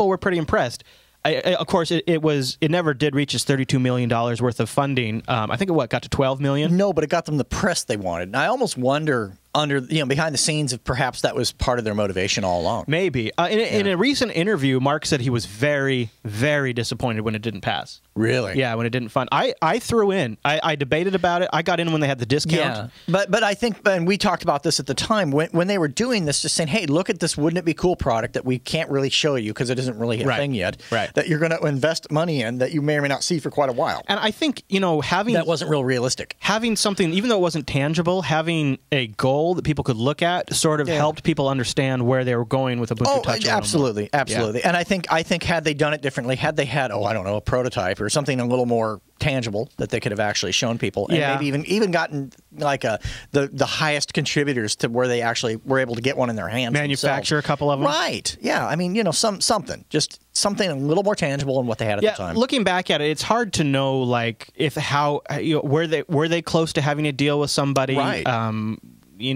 were pretty impressed. Of course, it never did reach its $32 million worth of funding. I think it got to $12 million. No, but it got them the press they wanted. And I almost wonder behind the scenes if perhaps that was part of their motivation all along. Maybe. In a recent interview, Mark said he was very, very disappointed when it didn't pass. Really? Yeah, when it didn't fund. I threw in. I debated about it. I got in when they had the discount. Yeah, but I think, and we talked about this at the time, when they were doing this, just saying, hey, look at this, wouldn't it be cool product that we can't really show you because it isn't really a thing yet, that you're going to invest money in that you may or may not see for quite a while. And I think, having... That wasn't real realistic. Having something, even though it wasn't tangible, having a goal that people could look at sort of helped people understand where they were going with Ubuntu Touch. Absolutely. Yeah. And I think had they done it differently, had they had, a prototype or something a little more tangible that they could have actually shown people, and maybe even gotten like the highest contributors to where they actually were able to get one in their hands, manufacture themselves. A couple of them, right? Yeah, I mean, something a little more tangible than what they had at the time. Looking back at it, it's hard to know like were they close to having to deal with somebody, right?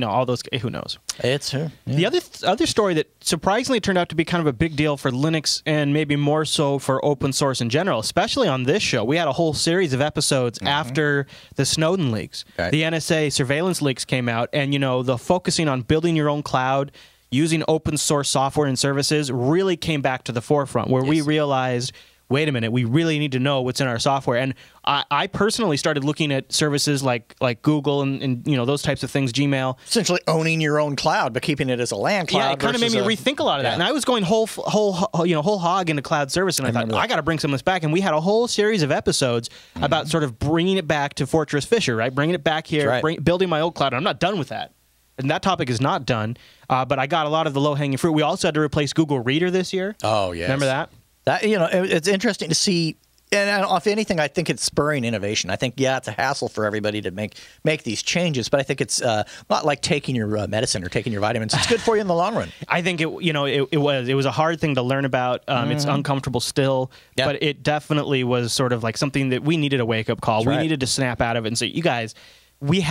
All those, who knows? It's who. Yeah. The other story that surprisingly turned out to be kind of a big deal for Linux and maybe more so for open source in general, especially on this show. We had a whole series of episodes after the Snowden leaks. Okay. The NSA surveillance leaks came out, and the focusing on building your own cloud, using open source software and services really came back to the forefront, where we realized, wait a minute, we really need to know what's in our software. And I personally started looking at services like Google and those types of things, Gmail. Essentially owning your own cloud, but keeping it as a LAN cloud. Yeah, it kind of made me rethink a lot of that. And I was going whole hog into cloud service, and I thought, I got to bring some of this back. And we had a whole series of episodes about sort of bringing it back to Fortress Fisher, right? Bringing it back here, building my old cloud. And I'm not done with that. And that topic is not done. But I got a lot of the low-hanging fruit. We also had to replace Google Reader this year. Oh, yes. Remember that? That it's interesting to see, and if anything, I think it's spurring innovation. I think it's a hassle for everybody to make these changes, but I think it's not like taking your medicine or taking your vitamins. It's good for you in the long run. I think it was a hard thing to learn about. It's uncomfortable still, but it definitely was sort of like something that we needed a wake up call. We needed to snap out of it and say, you guys, we're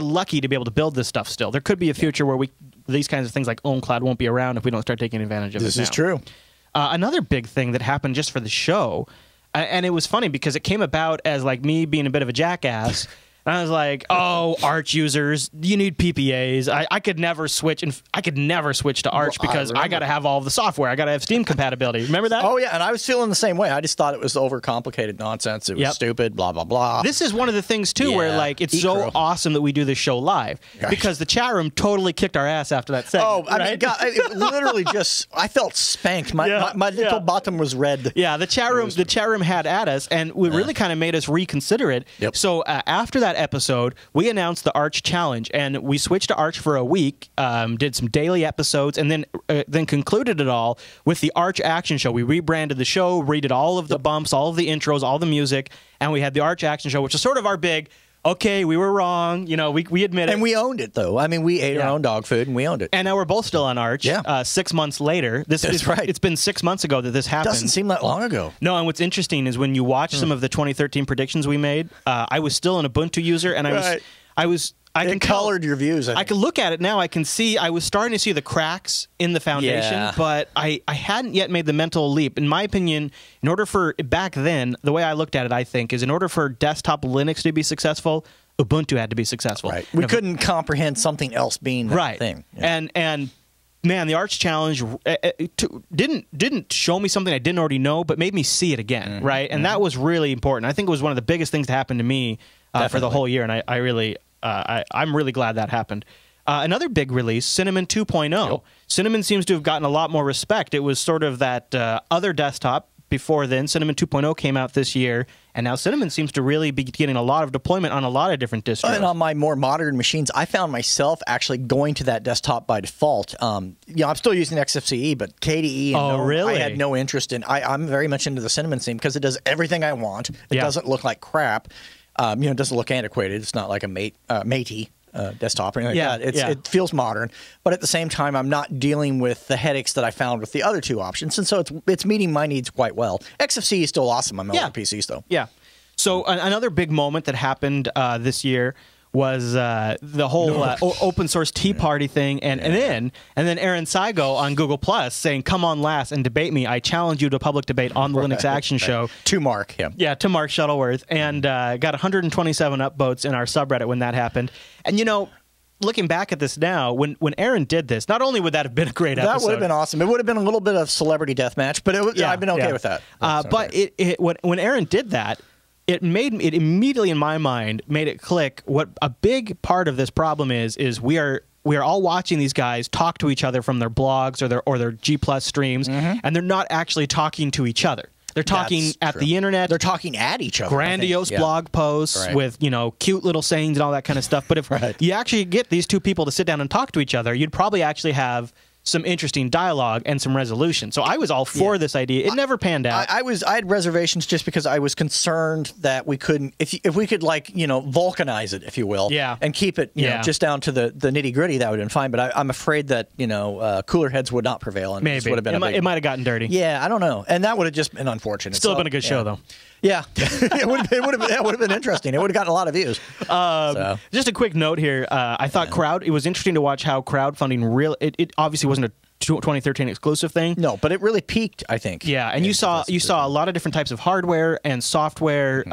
lucky to be able to build this stuff still. There could be a future where these kinds of things like OwnCloud won't be around if we don't start taking advantage of it now. This is true. Another big thing that happened just for the show, And it was funny because it came about as like me being a bit of a jackass. And I was like, "Oh, Arch users, you need PPAs. I could never switch, and I could never switch to Arch because I got to have all of the software. I got to have Steam compatibility. Remember that? Oh yeah, and I was feeling the same way. I just thought it was overcomplicated nonsense. It was stupid. Blah blah blah. This is one of the things too, where like it's so awesome that we do this show live because the chat room totally kicked our ass after that segment. Oh, I mean, God, it literally just I felt spanked. My little bottom was red. Yeah, the chat room had at us, and we really kind of made us reconsider it. Yep. So after that episode, we announced the Arch Challenge, and we switched to Arch for a week, did some daily episodes, and then concluded it all with the Arch Action Show. We rebranded the show, redid all of the bumps, all of the intros, all the music, and we had the Arch Action Show, which is sort of our big, okay, we were wrong, we admit it. And we owned it, though. I mean, we ate our own dog food, and we owned it. And now we're both still on Arch. Yeah. 6 months later. That's right. It's been 6 months ago that this happened. Doesn't seem that long ago. No, and what's interesting is when you watch some of the 2013 predictions we made, I was still an Ubuntu user, and I can colored your views. I can look at it now. I can see I was starting to see the cracks in the foundation, but I hadn't yet made the mental leap. In my opinion, in order for back then, the way I looked at it, I think, is in order for desktop Linux to be successful, Ubuntu had to be successful. Right. We couldn't comprehend something else being that thing. Yeah. And man, the Arch Challenge didn't show me something I didn't already know, but made me see it again, right? And that was really important. I think it was one of the biggest things to happen to me for the whole year, and I'm really glad that happened. Another big release, Cinnamon 2.0. Yep. Cinnamon seems to have gotten a lot more respect. It was sort of that other desktop before then. Cinnamon 2.0 came out this year, and now Cinnamon seems to really be getting a lot of deployment on a lot of different distros. And on my more modern machines, I found myself actually going to that desktop by default. I'm still using XFCE, but KDE and really? I had no interest in. I'm very much into the Cinnamon theme because it does everything I want. It doesn't look like crap. It doesn't look antiquated. It's not like a matey desktop or anything like that. It feels modern, but at the same time, I'm not dealing with the headaches that I found with the other two options, and so it's meeting my needs quite well. XFCE is still awesome on older PCs, though. Yeah. So another big moment that happened this year was the whole open source Tea Party thing, and then Aaron Saigo on Google Plus saying, "Come on, last and debate me. I challenge you to a public debate on the Linux Action Show." To Mark, to Mark Shuttleworth, and got 127 upvotes in our subreddit when that happened. And looking back at this now, when Aaron did this, not only would that have been a great episode, that would have been awesome. It would have been a little bit of celebrity deathmatch, but I've been okay with that. But when Aaron did that, it immediately in my mind made it click. What a big part of this problem is we are all watching these guys talk to each other from their blogs or their G+ streams, and they're not actually talking to each other. They're talking at the internet. They're talking at each other. Grandiose blog posts with cute little sayings and all that kind of stuff. But if you actually get these two people to sit down and talk to each other, you'd probably actually have some interesting dialogue and some resolution. So I was all for this idea. It never panned out. I had reservations just because I was concerned that we couldn't, if we could Vulcanize it, if you will, and keep it just down to the nitty gritty, that would have been fine. But I'm afraid that cooler heads would not prevail, and maybe this would have been it might have gotten dirty. Yeah, I don't know, and that would have just been unfortunate. Still been a good show though. Yeah, it would have been interesting. It would have gotten a lot of views. Just a quick note here. I thought it was interesting to watch how crowdfunding it obviously wasn't a 2013 exclusive thing. No, but it really peaked, I think. Yeah, and you saw a lot of different types of hardware and software,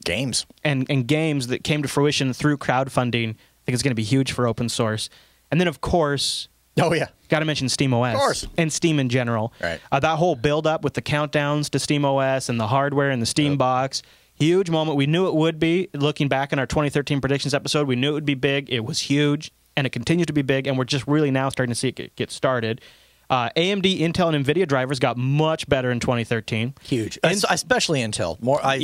games and games that came to fruition through crowdfunding. I think it's going to be huge for open source. And then of course, got to mention SteamOS, of course, and Steam in general. Right. That whole build up with the countdowns to SteamOS and the hardware and the Steam box. Huge moment. We knew it would be. Looking back in our 2013 predictions episode, we knew it would be big. It was huge, and it continues to be big, and we're just really now starting to see it get started. AMD, Intel, and NVIDIA drivers got much better in 2013. Huge, especially Intel. I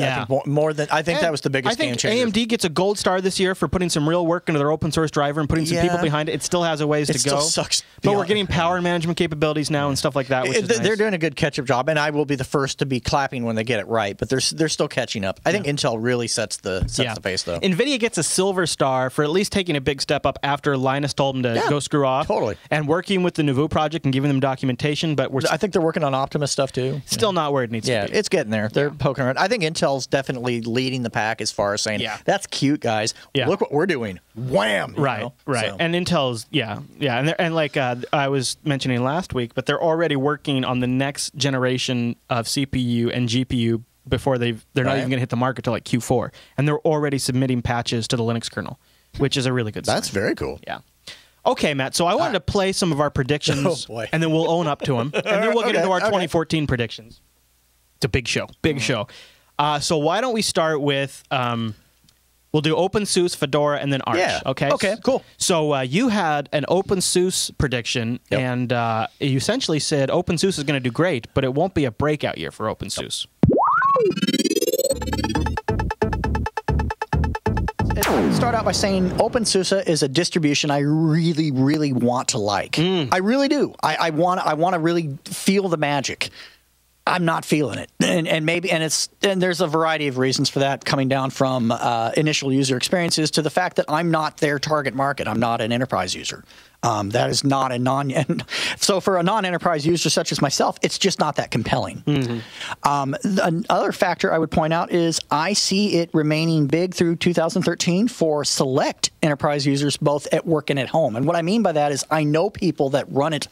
think that was the biggest game changer. I think AMD gets a gold star this year for putting some real work into their open source driver and putting some people behind it. It still has a ways to go. Still sucks. But we're getting power management capabilities now and stuff like that. Which is nice. They're doing a good catch-up job, and I will be the first to be clapping when they get it right. But they're still catching up. I think Intel really sets the pace, though. NVIDIA gets a silver star for at least taking a big step up after Linus told them to go screw off. Totally. And working with the Nouveau project and giving them documentation. But I think they're working on Optimus stuff too. Still not where it needs to be. Yeah, it's getting there. They're poking around. I think Intel's definitely leading the pack as far as saying, that's cute, guys. Look what we're doing. Wham! Right. So. And Intel's, and like I was mentioning last week, but they're already working on the next generation of CPU and GPU before they're not even going to hit the market till like Q4, and they're already submitting patches to the Linux kernel, which is a really good sign. That's very cool. Yeah. Okay, Matt. So I wanted to play some of our predictions, and then we'll own up to them, and then we'll get into our 2014 predictions. It's a big show. Big show. So why don't we start with we'll do OpenSUSE, Fedora, and then Arch. Yeah. Okay. Okay. Cool. So you had an OpenSUSE prediction, and you essentially said OpenSUSE is going to do great, but it won't be a breakout year for OpenSUSE. Start out by saying OpenSUSE is a distribution I really, really want to like. I really do. I want to really feel the magic. I'm not feeling it, and there's a variety of reasons for that, coming down from initial user experiences to the fact that I'm not their target market. I'm not an enterprise user. That is not so for a non-enterprise user such as myself, it's just not that compelling. Another factor I would point out is I see it remaining big through 2013 for select enterprise users, both at work and at home. And what I mean by that is I know people that run it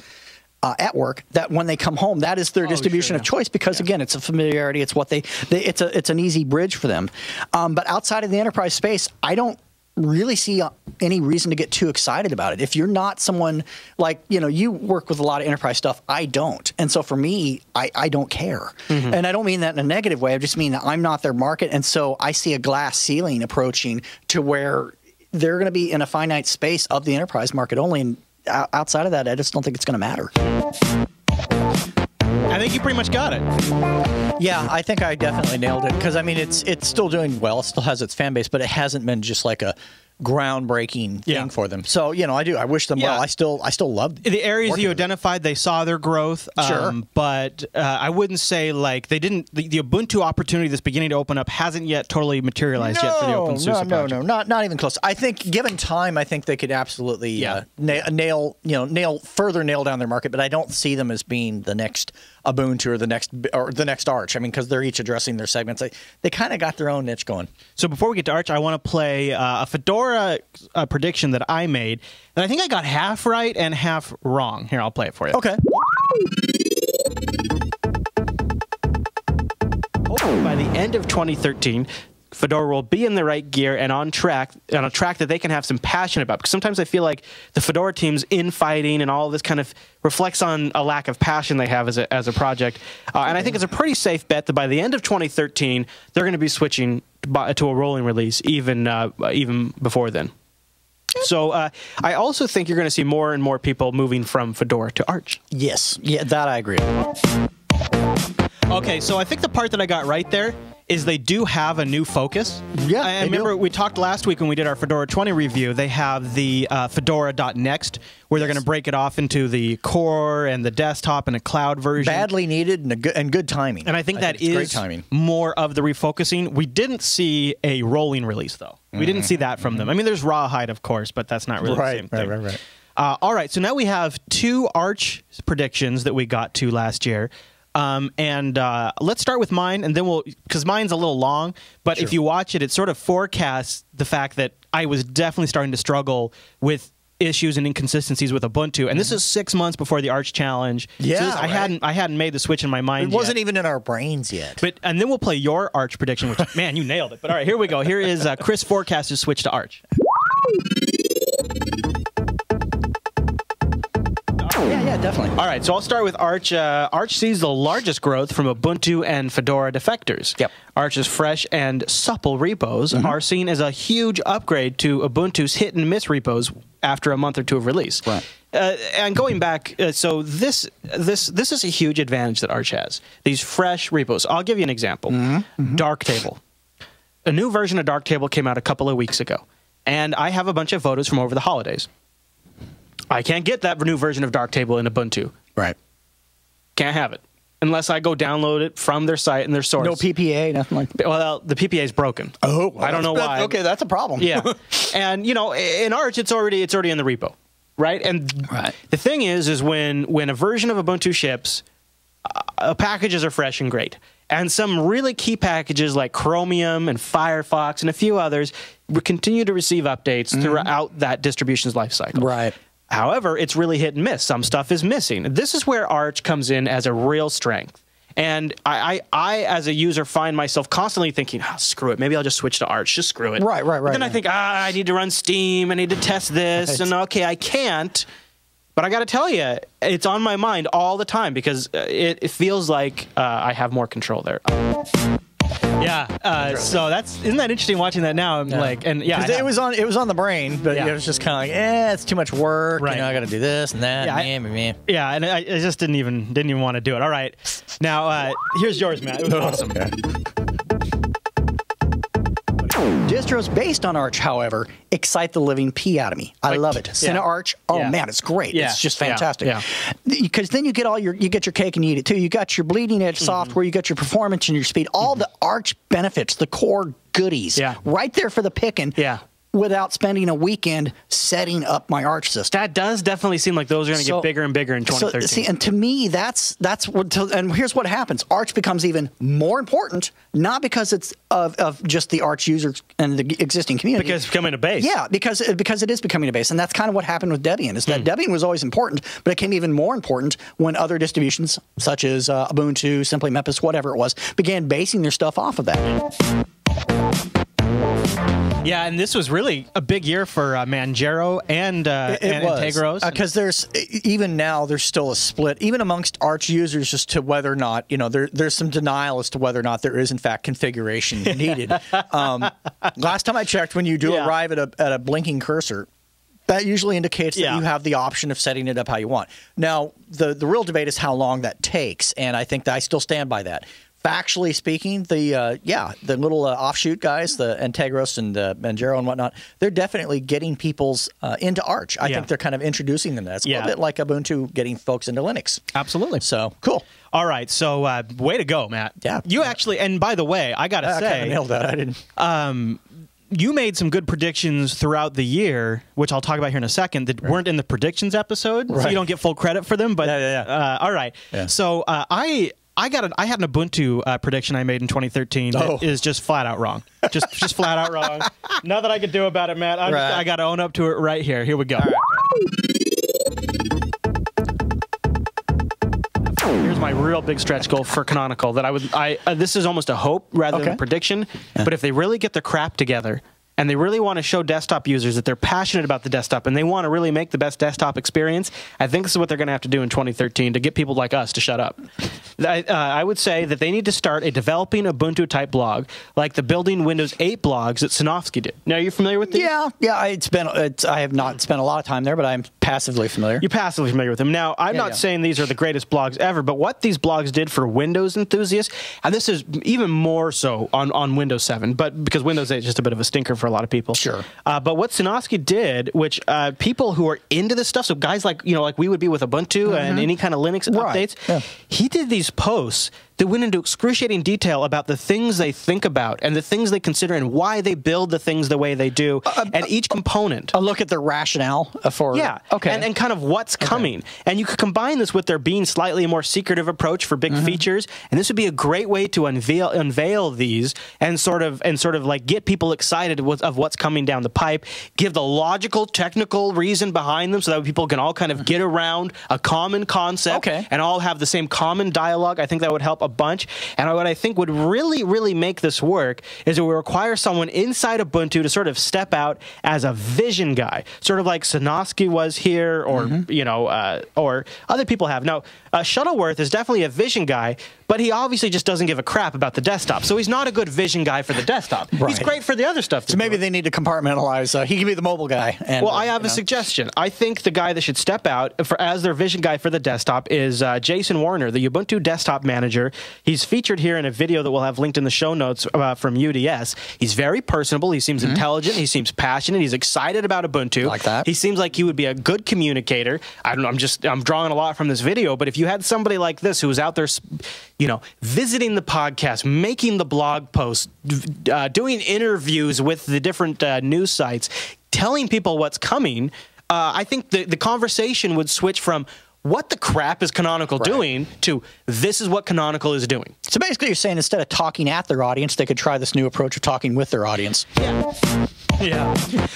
at work, that when they come home, that is their distribution of choice, because again, it's a familiarity. It's what it's an easy bridge for them. But outside of the enterprise space, I don't really see any reason to get too excited about it. If you're not someone like, you work with a lot of enterprise stuff, I don't. And so for me, I don't care. And I don't mean that in a negative way. I just mean that I'm not their market. And so I see a glass ceiling approaching to where they're going to be in a finite space of the enterprise market only. And outside of that, I just don't think it's going to matter. I think you pretty much got it. Yeah, I think I definitely nailed it, because I mean it's still doing well. It still has its fan base, but it hasn't been just like a groundbreaking thing for them. So I wish them well. I still love the areas you identified. They saw their growth, but I wouldn't say like they didn't. The Ubuntu opportunity that's beginning to open up hasn't yet totally materialized yet for the OpenSUSE project. No, not even close. I think given time, I think they could absolutely nail down their market. But I don't see them as being the next Ubuntu or the next Arch. I mean, because they're each addressing their segments. They kind of got their own niche going. So before we get to Arch, I want to play a Fedora prediction that I made that I think I got half right and half wrong. Here, I'll play it for you. Okay. By the end of 2013, Fedora will be in the right gear and on a track that they can have some passion about. Because sometimes I feel like the Fedora team's infighting and all this kind of reflects on a lack of passion they have as a project. And I think it's a pretty safe bet that by the end of 2013, they're going to be switching to a rolling release even before then. So I also think you're going to see more and more people moving from Fedora to Arch. Yes. Yeah, that I agree. Okay, so I think the part that I got right there is they do have a new focus. Yeah, I remember we talked last week when we did our Fedora 20 review. They have the Fedora.next, where they're going to break it off into the core and the desktop and a cloud version. Badly needed and good timing. And I think that is great timing. More of the refocusing. We didn't see a rolling release, though. We didn't see that from them. I mean, there's Rawhide, of course, but that's not really the same thing. Right. All right, so now we have two Arch predictions that we got to last year. Let's start with mine, and then because mine's a little long, but if you watch it, it sort of forecasts the fact that I was definitely starting to struggle with issues and inconsistencies with Ubuntu, and this is 6 months before the Arch Challenge. Yeah, so I hadn't made the switch in my mind. It wasn't even in our brains yet. And then we'll play your Arch prediction, which man, you nailed it. But all right, here we go. Here is Chris Forecast's switch to Arch. Yeah, definitely. All right, so I'll start with Arch. Arch sees the largest growth from Ubuntu and Fedora defectors. Yep. Arch's fresh and supple repos are seen as a huge upgrade to Ubuntu's hit-and-miss repos after a month or two of release. Right. And going back, so this is a huge advantage that Arch has. These fresh repos. I'll give you an example. Darktable. A new version of Darktable came out a couple of weeks ago, and I have a bunch of photos from over the holidays. I can't get that new version of Darktable in Ubuntu. Right. Can't have it unless I go download it from their site and their source. No PPA, nothing like that. Well, the PPA is broken. Oh, well, I don't know why. Okay, that's a problem. Yeah, and in Arch, it's already in the repo, right? And the thing is when a version of Ubuntu ships, packages are fresh and great. And some really key packages like Chromium and Firefox and a few others will continue to receive updates throughout that distribution's lifecycle. Right. However, it's really hit and miss. Some stuff is missing. This is where Arch comes in as a real strength. And I as a user, find myself constantly thinking, oh, screw it. Maybe I'll just switch to Arch. Just screw it. Right. But then I think, I need to run Steam. I need to test this. And okay, I can't. But I got to tell you, it's on my mind all the time because it feels like I have more control there. Yeah, so isn't that interesting watching that now? I'm like, and yeah, it was on the brain, but it was just kind of like, it's too much work. Right. I got to do this and that. Yeah, and I just didn't even want to do it. All right, now here's yours, Matt. It was awesome. Distros based on Arch, however, excite the living pee out of me. I love it. CineArch, man, it's great. It's just fantastic. Because then you get your cake and you eat it too. You got your bleeding edge software, you got your performance and your speed, all the Arch benefits, the core goodies, right there for the picking. Without spending a weekend setting up my Arch system. That does definitely seem like those are going to get bigger and bigger in 2013. So, and to me, that's what. And here's what happens: Arch becomes even more important, not because it's of just the Arch users and the existing community, because it's becoming a base. Yeah, because it is becoming a base, and that's kind of what happened with Debian. Is that Debian was always important, but it became even more important when other distributions, such as Ubuntu, Simply Memphis, whatever it was, began basing their stuff off of that. Yeah, and this was really a big year for Manjaro and Integros. Because even now there's still a split, even amongst Arch users, as to whether or not there's some denial as to whether or not there is in fact configuration needed. Last time I checked, when you do arrive at a blinking cursor, that usually indicates that you have the option of setting it up how you want. Now, the real debate is how long that takes, and I think that I still stand by that. Factually speaking, the little offshoot guys, the Integros and Manjaro and whatnot, they're definitely getting people's into Arch. I think they're kind of introducing them. That's a little bit like Ubuntu getting folks into Linux. Absolutely. So, cool. All right, so way to go, Matt. Yeah. You actually, and by the way, I got to say, I kind of nailed that. I didn't. You made some good predictions throughout the year, which I'll talk about here in a second, that weren't in the predictions episode, so you don't get full credit for them. But all right. Yeah. So I had an Ubuntu prediction I made in 2013 that is just flat out wrong. Just flat out wrong. Nothing I could do about it, Matt. I got to own up to it right here. Here we go. Here's my real big stretch goal for Canonical that this is almost a hope rather than a prediction. But if they really get their crap together and they really want to show desktop users that they're passionate about the desktop and they want to really make the best desktop experience, I think this is what they're going to have to do in 2013 to get people like us to shut up. I would say that they need to start a developing Ubuntu-type blog, like the Building Windows 8 blogs that Sinofsky did. Now, are you familiar with these? Yeah. I have not spent a lot of time there, but I'm passively familiar. You're passively familiar with them. Now, I'm not saying these are the greatest blogs ever, but what these blogs did for Windows enthusiasts, and this is even more so on Windows 7, but because Windows 8 is just a bit of a stinker for a lot of people. Sure. But what Sinofsky did, which people who are into this stuff, so guys like we would be with Ubuntu and any kind of Linux updates, he did these posts that went into excruciating detail about the things they think about and the things they consider and why they build the things the way they do, and each component. A look at their rationale for and kind of what's coming. And you could combine this with there being slightly more secretive approach for big features, and this would be a great way to unveil these and sort of like get people excited of what's coming down the pipe, give the logical technical reason behind them so that people can all kind of get around a common concept and all have the same common dialogue. I think that would help a bunch. And what I think would really, really make this work is it would require someone inside Ubuntu to sort of step out as a vision guy, sort of like Sinofsky was here, or or other people have. Now, Shuttleworth is definitely a vision guy, but he obviously just doesn't give a crap about the desktop. So he's not a good vision guy for the desktop. He's great for the other stuff. So maybe they need to compartmentalize. He can be the mobile guy. And, well, I have a suggestion. I think the guy that should step out as their vision guy for the desktop is Jason Warner, the Ubuntu desktop manager. He's featured here in a video that we'll have linked in the show notes from UDS. He's very personable. He seems intelligent. He seems passionate. He's excited about Ubuntu. Like that. He seems like he would be a good communicator. I don't know. I'm drawing a lot from this video, but if you had somebody like this who was out there, visiting the podcast, making the blog posts, doing interviews with the different news sites, telling people what's coming, I think the conversation would switch from what the crap is Canonical doing to this is what Canonical is doing. So basically you're saying instead of talking at their audience, they could try this new approach of talking with their audience. Yeah. Yeah.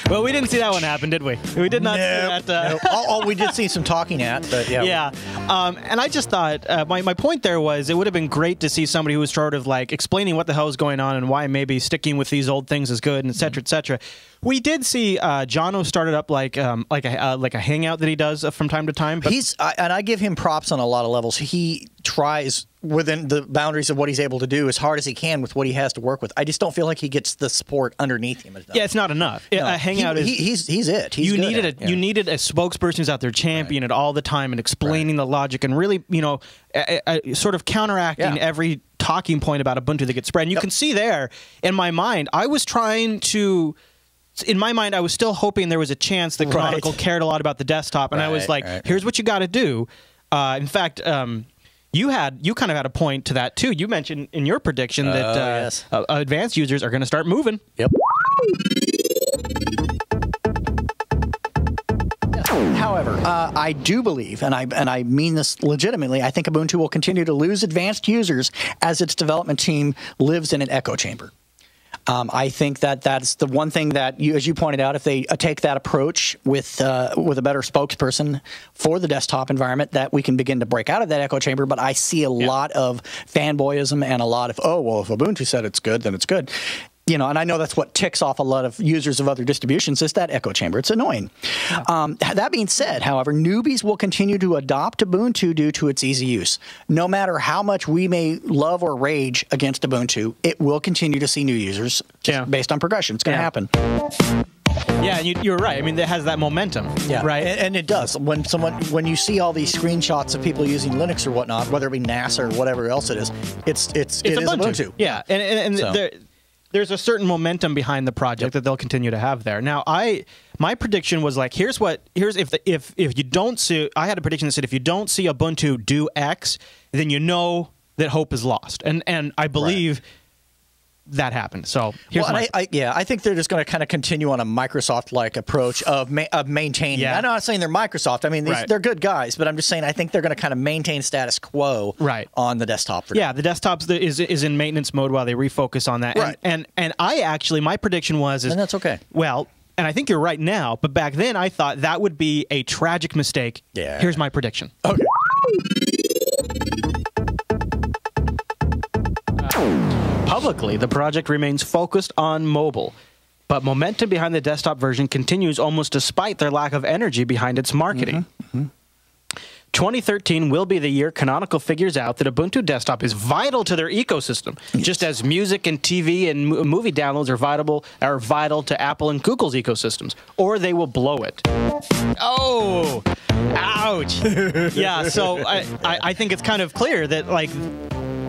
Well, we didn't see that one happen, did we? We did not see that. We did see some talking at, but yeah. Yeah. And I just thought, my point there was it would have been great to see somebody who was sort of like explaining what the hell is going on and why maybe sticking with these old things is good, and et cetera, et cetera. We did see Jono started up like a hangout that he does from time to time. But and I give him props on a lot of levels. He tries within the boundaries of what he's able to do as hard as he can with what he has to work with. I just don't feel like he gets the support underneath him enough. Yeah, it's not enough. No, a hangout is he's it. He's you needed a spokesperson who's out there championing it all the time and explaining the logic and really sort of counteracting every talking point about Ubuntu that gets spread. And you can see there in my mind, I was trying to. In my mind, I was still hoping there was a chance that Canonical cared a lot about the desktop, and I was like, "Here's what you got to do." In fact, you kind of had a point to that too. You mentioned in your prediction that advanced users are going to start moving. Yep. However, I do believe, and I mean this legitimately, I think Ubuntu will continue to lose advanced users as its development team lives in an echo chamber. I think that's the one thing that, as you pointed out, if they take that approach with a better spokesperson for the desktop environment, that we can begin to break out of that echo chamber. But I see a lot of fanboyism and a lot of, oh, well, if Ubuntu said it's good, then it's good. And I know that's what ticks off a lot of users of other distributions is that echo chamber. It's annoying. Yeah. That being said, however, newbies will continue to adopt Ubuntu due to its easy use. No matter how much we may love or rage against Ubuntu, it will continue to see new users based on progression. It's going to happen. Yeah, and you're right. I mean, it has that momentum, right? And it does. When you see all these screenshots of people using Linux or whatnot, whether it be NASA or whatever else it is, it is Ubuntu. Yeah, and there's a certain momentum behind the project that they'll continue to have there. Now, my prediction was like, here's if you don't see, I had a prediction that said if you don't see Ubuntu do X, then you know that hope is lost, and I believe that happened. So here's I think they're just going to kind of continue on a Microsoft-like approach of maintaining. Yeah. I'm not saying they're Microsoft. I mean, they're good guys, but I'm just saying I think they're going to kind of maintain status quo on the desktop. The desktop is in maintenance mode while they refocus on that. Right. And I actually, my prediction was and that's okay. Well, and I think you're right now, but back then I thought that would be a tragic mistake. Yeah. Here's my prediction. Okay. Publicly, the project remains focused on mobile, but momentum behind the desktop version continues almost despite their lack of energy behind its marketing. 2013 will be the year Canonical figures out that Ubuntu Desktop is vital to their ecosystem, just as music and TV and movie downloads are vital to Apple and Google's ecosystems, or they will blow it. Oh, ouch. Yeah, so I think it's kind of clear that, like,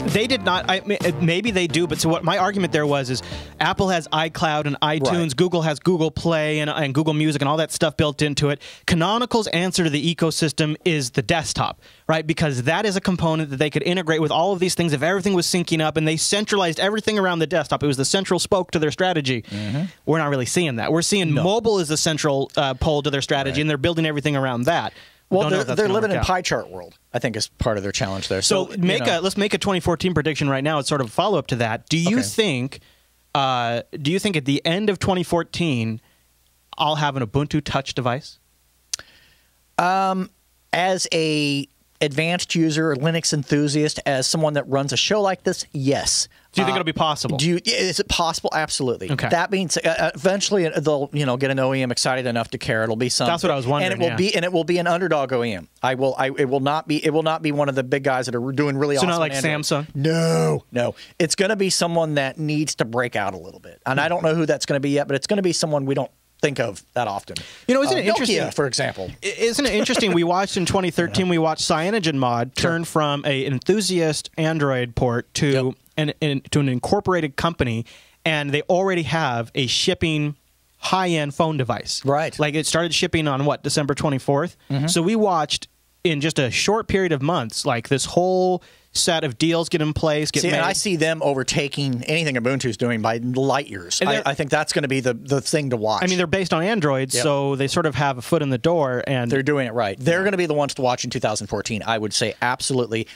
they did not. Maybe they do, but so what my argument there was is Apple has iCloud and iTunes, Google has Google Play and Google Music and all that stuff built into it. Canonical's answer to the ecosystem is the desktop, right? Because that is a component that they could integrate with all of these things if everything was syncing up and they centralized everything around the desktop. It was the central spoke to their strategy. We're not really seeing that. We're seeing mobile as the central pole to their strategy, and they're building everything around that. Well, they're living in pie chart world, I think, is part of their challenge there. So let's make a 2014 prediction right now. It's sort of a follow-up to that. Do you think at the end of 2014, I'll have an Ubuntu Touch device? As a advanced user, Linux enthusiast, as someone that runs a show like this, yes. Do you think it'll be possible? Is it possible? Absolutely. Okay. That means eventually they'll get an OEM excited enough to care. It'll be something. That's what I was wondering. And it will be an underdog OEM. It will not be one of the big guys that are doing really awesome. So not like Samsung. No. It's going to be someone that needs to break out a little bit, and I don't know who that's going to be yet, but it's going to be someone we don't think of that often. Isn't it interesting? Nokia, for example. Isn't it interesting? We watched in 2013. We watched CyanogenMod turn from an enthusiast Android port to an incorporated company, and they already have a shipping high-end phone device. Right. Like it started shipping on December 24th. So we watched in just a short period of months, like this whole set of deals get in place. And I see them overtaking anything Ubuntu's doing by light years. I think that's going to be the thing to watch. I mean, they're based on Android, so they sort of have a foot in the door, and they're doing it right. They're going to be the ones to watch in 2014. I would say absolutely.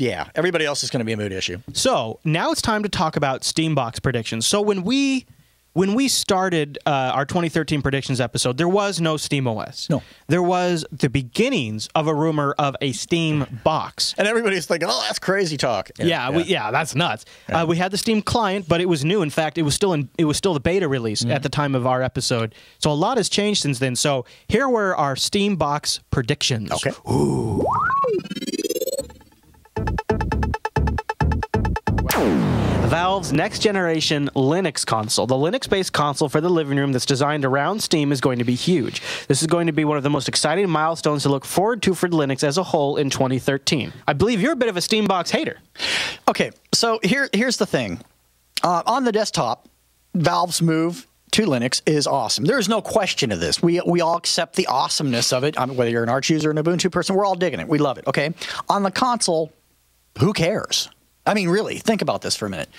Yeah, everybody else is going to be a mood issue. So now it's time to talk about Steambox predictions. So when we when we started our 2013 predictions episode, there was no Steam OS. No. There was the beginnings of a rumor of a Steam box. And everybody's thinking, oh, that's crazy talk. Yeah, that's nuts. Yeah. We had the Steam client, but it was new. In fact, it was still the beta release at the time of our episode. So a lot has changed since then. So here were our Steam box predictions. Okay. Ooh. Valve's next-generation Linux console. The Linux-based console for the living room that's designed around Steam is going to be huge. This is going to be one of the most exciting milestones to look forward to for Linux as a whole in 2013. I believe you're a bit of a Steam box hater. Okay, so here's the thing. On the desktop, Valve's move to Linux is awesome. There's no question of this. We all accept the awesomeness of it. Whether you're an Arch user or an Ubuntu person, we're all digging it. We love it, okay? On the console, who cares? I mean, really, think about this for a minute.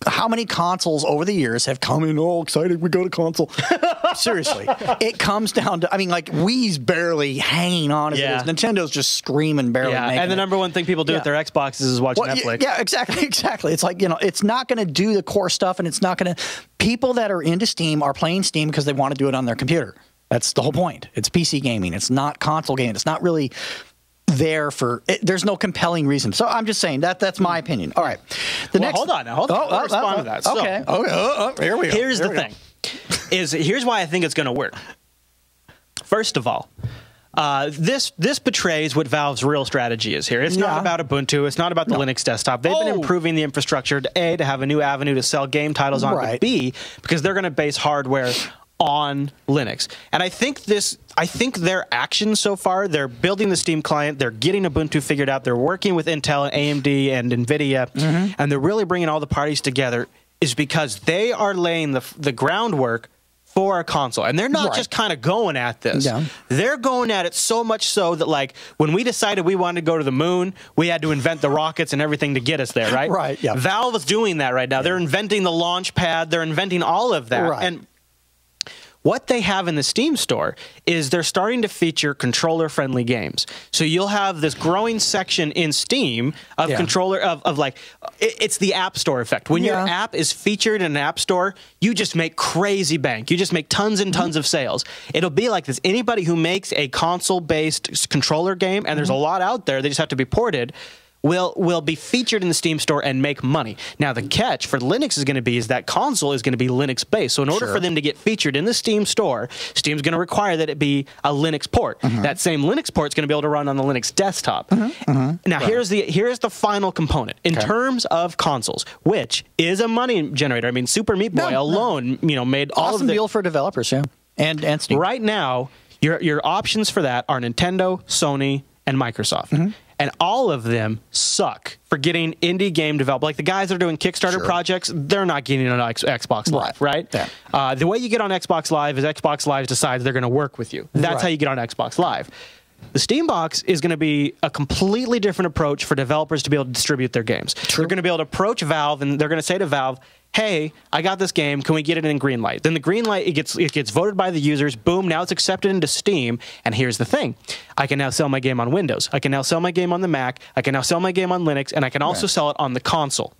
How many consoles over the years have come in all excited, we got a console? Seriously. It comes down to, I mean, like, Wii's barely hanging on as it is. Nintendo's just screaming, barely making and the number one thing people do with their Xboxes is watch Netflix. Yeah, exactly. It's like, it's not going to do the core stuff, and it's not going to... People that are into Steam are playing Steam because they want to do it on their computer. That's the whole point. It's PC gaming. It's not console gaming. It's not really... there for there's no compelling reason. So I'm just saying that's my opinion. All right. Hold on. I'll respond to that. Okay. Here we go. Here's the thing. Here's why I think it's going to work. First of all, this betrays what Valve's real strategy is here. It's not about Ubuntu. It's not about the Linux desktop. They've been improving the infrastructure to have a new avenue to sell game titles on, to B, because they're going to base hardware on Linux. And I think their actions so far, they're building the Steam client, they're getting Ubuntu figured out, they're working with Intel and AMD and NVIDIA, and they're really bringing all the parties together, is because they are laying the groundwork for a console. And they're not just kind of going at this. Yeah. They're going at it so much so that, like, when we decided we wanted to go to the moon, we had to invent the rockets and everything to get us there, right? Right, yeah. Valve is doing that right now. They're inventing the launch pad, they're inventing all of that. Right. And what they have in the Steam store is they're starting to feature controller-friendly games. So you'll have this growing section in Steam of controller of like, it's the App Store effect. When your app is featured in an App Store, you just make crazy bank. You just make tons and tons of sales. It'll be like this. Anybody who makes a console-based controller game, and there's a lot out there, they just have to be ported, will be featured in the Steam store and make money. Now, the catch for Linux is that console is going to be Linux-based. So in order for them to get featured in the Steam store, Steam's going to require that it be a Linux port. That same Linux port is going to be able to run on the Linux desktop. Now, here's the final component. In terms of consoles, which is a money generator. I mean, Super Meat Boy alone, made all of the... Awesome deal for developers, and Steam. Right now, your options for that are Nintendo, Sony, and Microsoft. And all of them suck for getting indie game developed. Like the guys that are doing Kickstarter projects, they're not getting on Xbox Live, right? Yeah. The way you get on Xbox Live is Xbox Live decides they're going to work with you. That's how you get on Xbox Live. The Steam box is going to be a completely different approach for developers to be able to distribute their games. They're going to be able to approach Valve, and they're going to say to Valve, hey, I got this game. Can we get it in green light? Then the green light, it gets voted by the users. Boom, now it's accepted into Steam. And here's the thing. I can now sell my game on Windows. I can now sell my game on the Mac. I can now sell my game on Linux. And I can also sell it on the console.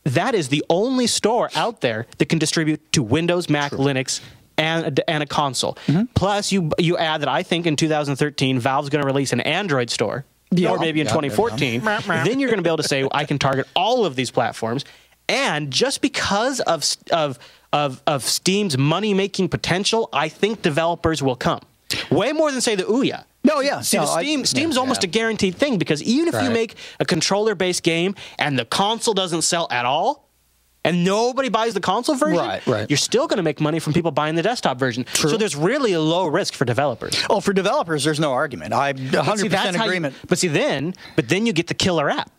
That is the only store out there that can distribute to Windows, Mac, Linux, and a console. Plus, you add that I think in 2013, Valve's going to release an Android store. Or maybe in 2014. Then you're going to be able to say, I can target all of these platforms. And just because of Steam's money-making potential, I think developers will come. Way more than, say, the Ouya. No, yeah. See, Steam's almost a guaranteed thing, because even if you make a controller-based game and the console doesn't sell at all, and nobody buys the console version, you're still going to make money from people buying the desktop version. So there's really a low risk for developers. Oh, for developers, there's no argument. I'm 100% agreement. But then you get the killer app.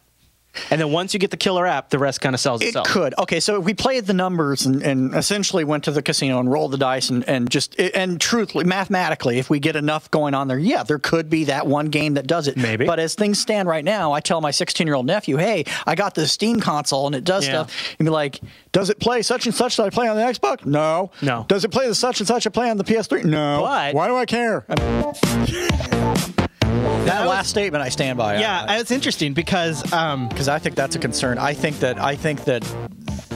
And then once you get the killer app, the rest kind of sells itself. It could. Okay, so we played the numbers and essentially went to the casino and rolled the dice and truthfully, mathematically, if we get enough going on there, yeah, there could be that one game that does it. Maybe. But as things stand right now, I tell my 16-year-old nephew, hey, I got the Steam console and it does stuff. He'd be like, does it play such and such that I play on the Xbox? No. No. Does it play the such and such I play on the PS3? No. But why do I care? That last statement I stand by. Yeah, it's interesting because I think that's a concern. I think that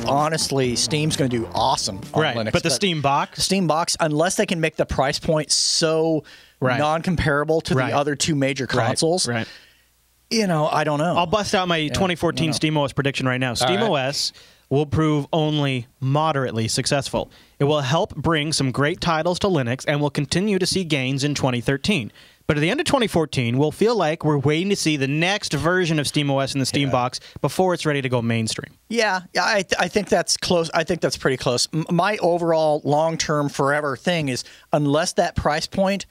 honestly, Steam's going to do awesome on Right, Linux. but the Steam box? Steam box, unless they can make the price point so non-comparable to the other two major consoles, Right. You know, I don't know. I'll bust out my 2014 SteamOS prediction right now. SteamOS will prove only moderately successful. It will help bring some great titles to Linux and will continue to see gains in 2013. But at the end of 2014, we'll feel like we're waiting to see the next version of SteamOS in the Steam box before it's ready to go mainstream. Yeah, I think that's close. I think that's pretty close. My overall long-term forever thing is unless that price point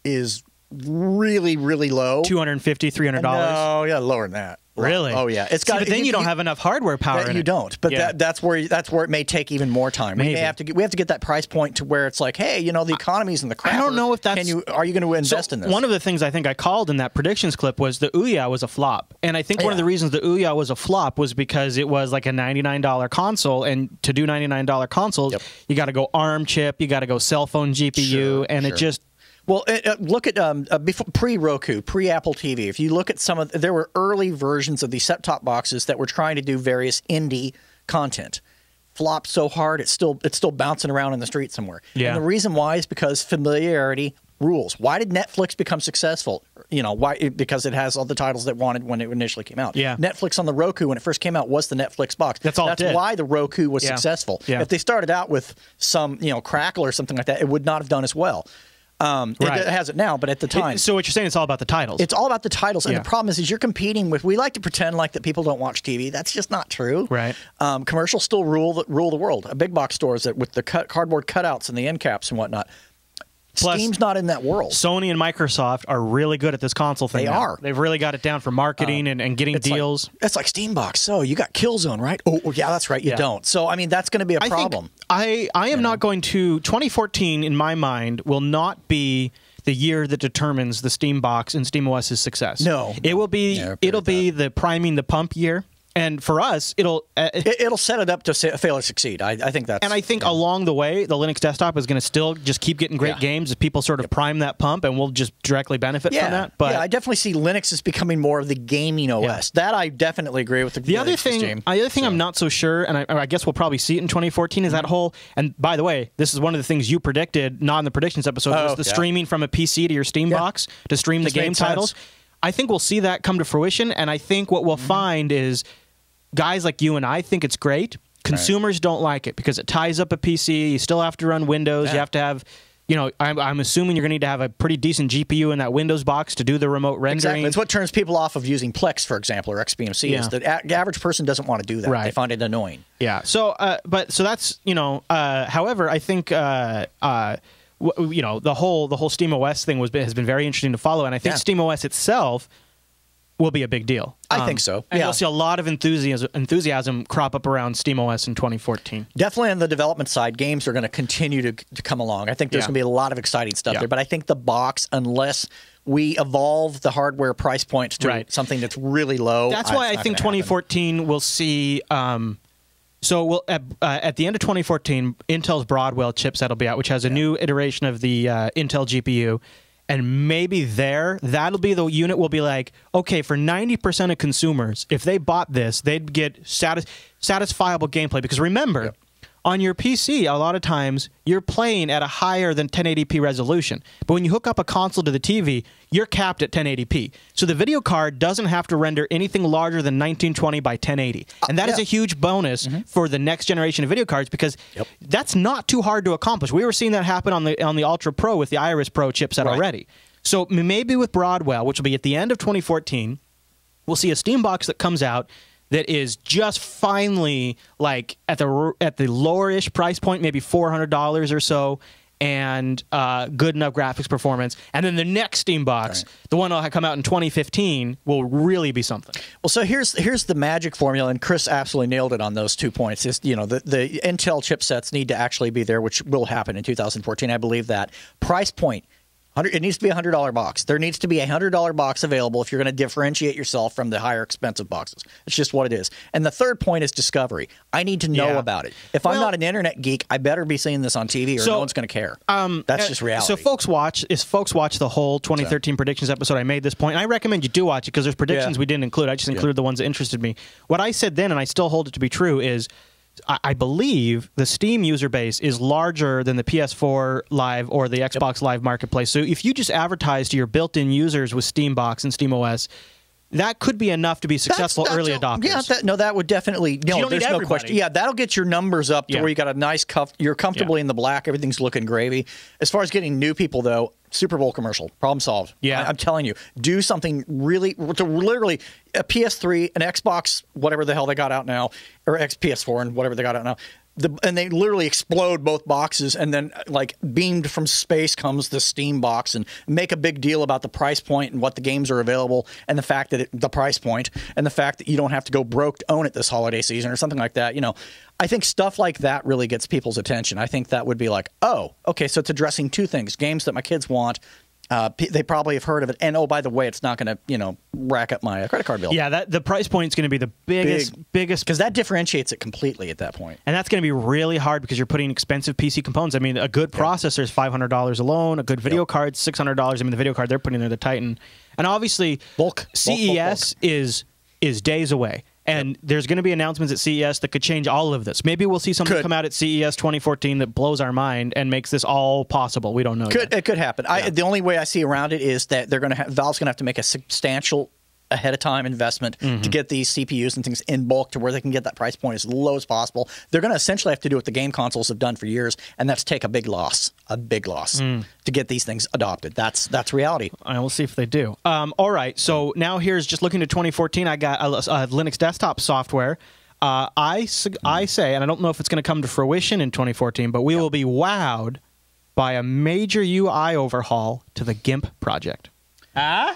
is really, really low. $250, $300. No, yeah, lower than that. Really? Oh yeah, it's got. But then you don't have enough hardware power. You don't. But that's where it may take even more time. Maybe. We have to get that price point to where it's like, hey, you know, the economy's in the crap. I don't know if that's. Are you going to invest in this? One of the things I think I called in that predictions clip was the Ouya was a flop, and I think one of the reasons the Ouya was a flop was because it was like a $99 console, and to do $99 consoles, you got to go ARM chip, you got to go cell phone GPU, it just. Well, look at before pre-Roku, pre-Apple TV. If you look at there were early versions of these set-top boxes that were trying to do various indie content. Flopped so hard, it's still bouncing around in the street somewhere. Yeah. And the reason why is because familiarity rules. Why did Netflix become successful? You know, why? Because it has all the titles that wanted when it initially came out. Yeah. Netflix on the Roku when it first came out was the Netflix box. That's all. That's why the Roku was successful. Yeah. If they started out with some, Crackle or something like that, it would not have done as well. It has it now, but at the time. So what you're saying, it's all about the titles. It's all about the titles, and the problem is you're competing with. We like to pretend like that people don't watch TV. That's just not true. Right. Commercials still rule the world. Big box stores with the cardboard cutouts and the end caps and whatnot. Plus, Steam's not in that world. Sony and Microsoft are really good at this console thing. They are. They've really got it down for marketing and getting deals. It's like Steambox. So you got Killzone, right? Oh, yeah, that's right. You don't. So I mean, that's going to be a problem. I am not going to. 2014, in my mind, will not be the year that determines the Steam box and SteamOS's success. No, it will be. It'll be the priming the pump year. And for us, it'll set it up to fail or succeed. I think that's. And I think along the way, the Linux desktop is going to still just keep getting great games as people sort of prime that pump, and we'll just directly benefit from that. But I definitely see Linux as becoming more of the gaming OS. That I definitely agree with. The other thing, I'm not so sure, and I guess we'll probably see it in 2014, is that whole. And by the way, this is one of the things you predicted, not in the predictions episode, was the streaming from a PC to your Steam box to stream the game titles. I think we'll see that come to fruition, and I think what we'll find is. Guys like you and I think it's great. Consumers don't like it because it ties up a PC. You still have to run Windows. You have to have, I'm assuming you're going to need to have a pretty decent GPU in that Windows box to do the remote rendering. Exactly. It's what turns people off of using Plex, for example, or XBMC. Is the average person doesn't want to do that. They find it annoying. Yeah. So, so that's however, I think. The whole SteamOS thing has been very interesting to follow, and I think SteamOS itself will be a big deal. I think so. And you'll see a lot of enthusiasm crop up around SteamOS in 2014. Definitely on the development side, games are going to continue to come along. I think there's going to be a lot of exciting stuff there. But I think the box, unless we evolve the hardware price points to something that's really low. That's why I think 2014 we'll see. So we'll at the end of 2014, Intel's Broadwell chipset will be out, which has a new iteration of the Intel GPU. And maybe that'll be the unit will be like, okay, for 90% of consumers, if they bought this, they'd get satisfiable gameplay. Because remember, on your PC, a lot of times, you're playing at a higher than 1080p resolution. But when you hook up a console to the TV, you're capped at 1080p. So the video card doesn't have to render anything larger than 1920 by 1080. And that is a huge bonus for the next generation of video cards because that's not too hard to accomplish. We were seeing that happen on the Ultra Pro with the Iris Pro chipset already. So maybe with Broadwell, which will be at the end of 2014, we'll see a Steam box that comes out that is just finally like at the lower-ish price point, maybe $400 or so, and good enough graphics performance. And then the next Steam box, the one that'll come out in 2015, will really be something. Well, so here's the magic formula, and Chris absolutely nailed it on those 2 points. Is the Intel chipsets need to actually be there, which will happen in 2014. I believe that. Price point. It needs to be a $100 box. There needs to be a $100 box available if you're going to differentiate yourself from the higher expensive boxes. It's just what it is. And the third point is discovery. I need to know about it. If I'm not an internet geek, I better be seeing this on TV or no one's going to care. That's just reality. So folks watch the whole 2013 predictions episode. I made this point. And I recommend you do watch it because there's predictions we didn't include. I just included the ones that interested me. What I said then, and I still hold it to be true, is I believe the Steam user base is larger than the PS4 Live or the Xbox Live Marketplace. So if you just advertise to your built-in users with Steambox and SteamOS, that could be enough to be successful early adopters. Yeah, that would definitely. No, there's no question. Yeah, that'll get your numbers up to where you got a nice you're comfortably in the black. Everything's looking gravy. As far as getting new people, though, Super Bowl commercial, problem solved. Yeah, I'm telling you, do something really to literally a PS3, an Xbox, whatever the hell they got out now, or PS4 and whatever they got out now. And they literally explode both boxes, and then like beamed from space comes the Steam box, and make a big deal about the price point and what the games are available, and the fact that the price point, and the fact that you don't have to go broke to own it this holiday season or something like that. You know, I think stuff like that really gets people's attention. I think that would be like, oh, okay, so it's addressing two things: games that my kids want. They probably have heard of it, and oh, by the way, it's not going to, rack up my credit card bill. Yeah, the price point is going to be the biggest, because that differentiates it completely at that point. And that's going to be really hard because you're putting expensive PC components. I mean, a good processor is $500 alone. A good video card, $600. I mean, the video card they're putting there, the Titan, and obviously, CES is days away. And there's going to be announcements at CES that could change all of this. Maybe we'll see something come out at CES 2014 that blows our mind and makes this all possible. We don't know yet. It could happen. Yeah. The only way I see around it is that Valve's going to have to make a substantial ahead of time investment to get these CPUs and things in bulk to where they can get that price point as low as possible. They're going to essentially have to do what the game consoles have done for years, and that's take a big loss to get these things adopted. That's reality. We'll see if they do. All right, so now here's just looking to 2014. I got Linux desktop software. I say, and I don't know if it's going to come to fruition in 2014, but we will be wowed by a major UI overhaul to the GIMP project. No,